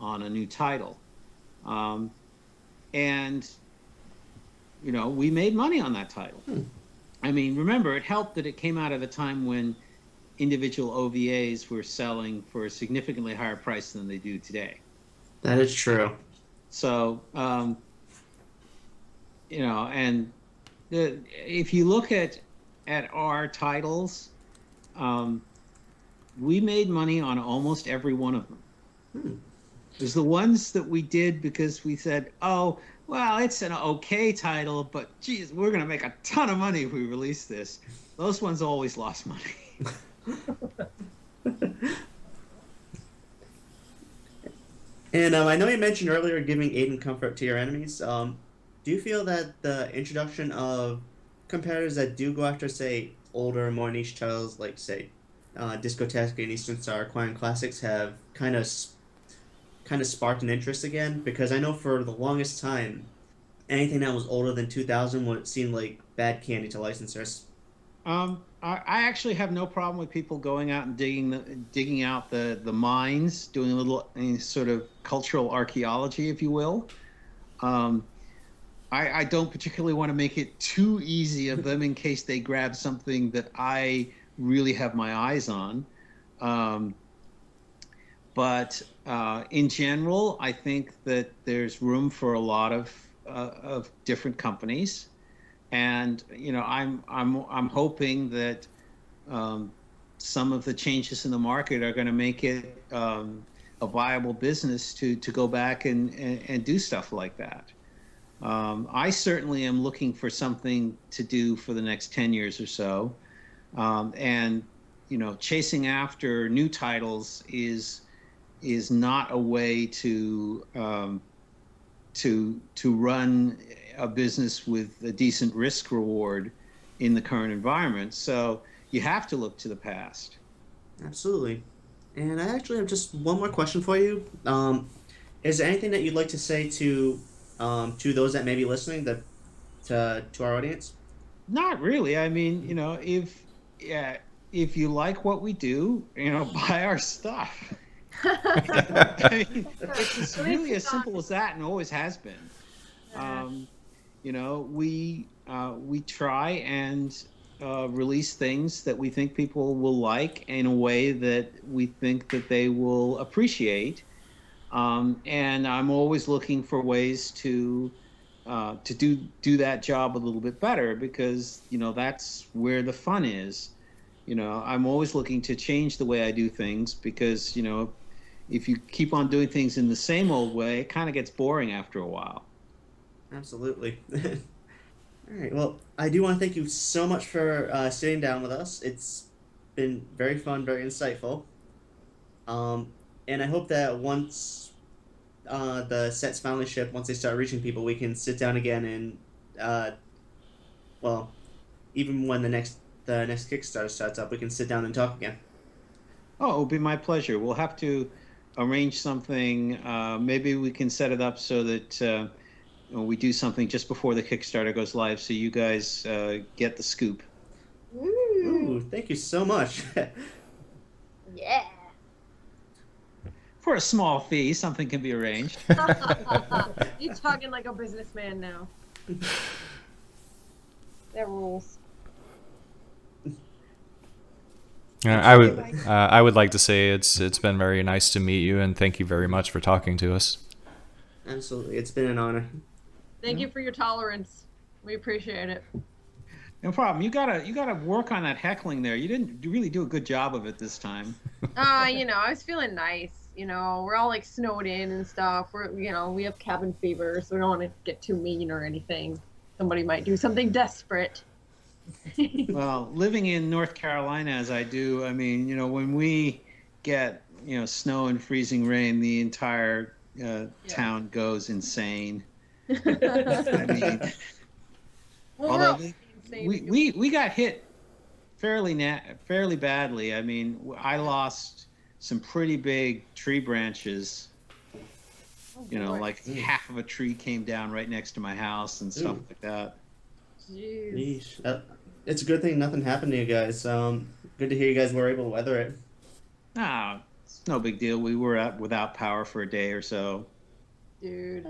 on a new title. And, you know, we made money on that title. I mean, remember, it helped that it came out at a time when individual OVAs were selling for a significantly higher price than they do today. That is true. So, you know, and if you look at our titles, we made money on almost every one of them. There's the ones that we did because we said, oh, well, it's an okay title, but geez, we're going to make a ton of money if we release this. Those ones always lost money. And I know you mentioned earlier giving aid and comfort to your enemies. Do you feel that the introduction of competitors that do go after, say, older, more niche titles like, say, Discotek and Eastern Star acquiring classics have kind of sparked an interest again? Because I know for the longest time, anything that was older than 2000 would seem like bad candy to licensors. I actually have no problem with people going out and digging out the mines, doing a little sort of cultural archaeology, if you will. I don't particularly want to make it too easy of them in case they grab something that I really have my eyes on. But in general, I think that there's room for a lot of different companies, and you know, I'm hoping that some of the changes in the market are going to make it a viable business to go back and do stuff like that. I certainly am looking for something to do for the next 10 years or so. And, you know, chasing after new titles is not a way to run a business with a decent risk reward in the current environment. So you have to look to the past. Absolutely. And I actually have just one more question for you. Is there anything that you'd like to say to those that may be listening, to our audience? Not really. I mean, you know, if you like what we do, you know, buy our stuff. I mean, it's really as simple as that, and always has been. You know, we try and release things that we think people will like in a way that we think that they will appreciate. And I'm always looking for ways to do that job a little bit better, because, you know, that's where the fun is. You know, I'm always looking to change the way I do things, because, you know, if you keep on doing things in the same old way, it kind of gets boring after a while. Absolutely. All right. Well, I do want to thank you so much for sitting down with us. It's been very fun, very insightful. And I hope that once the sets finally ship, once they start reaching people, we can sit down again and, well, even when the next Kickstarter starts up, we can sit down and talk again. Oh, it will be my pleasure. We'll have to arrange something. Maybe we can set it up so that we do something just before the Kickstarter goes live, so you guys get the scoop. Ooh, thank you so much. Yeah. For a small fee, something can be arranged. You're talking like a businessman now. That rules. I would like to say it's been very nice to meet you, and thank you very much for talking to us. Absolutely, it's been an honor. Thank you for your tolerance. We appreciate it. No problem. You gotta work on that heckling there. You didn't really do a good job of it this time. You know, I was feeling nice. You know, we're all like snowed in and stuff. We have cabin fever, so we don't want to get too mean or anything. Somebody might do something desperate. Well, living in North Carolina as I do, I mean, you know, when we get, you know, snow and freezing rain, the entire town goes insane. I mean, although we got hit fairly badly. I mean, I lost some pretty big tree branches. You know, like half of a tree came down right next to my house and stuff like that. Jeez. It's a good thing nothing happened to you guys. Good to hear you guys were able to weather it. Nah, it's no big deal. We were without power for a day or so. Dude.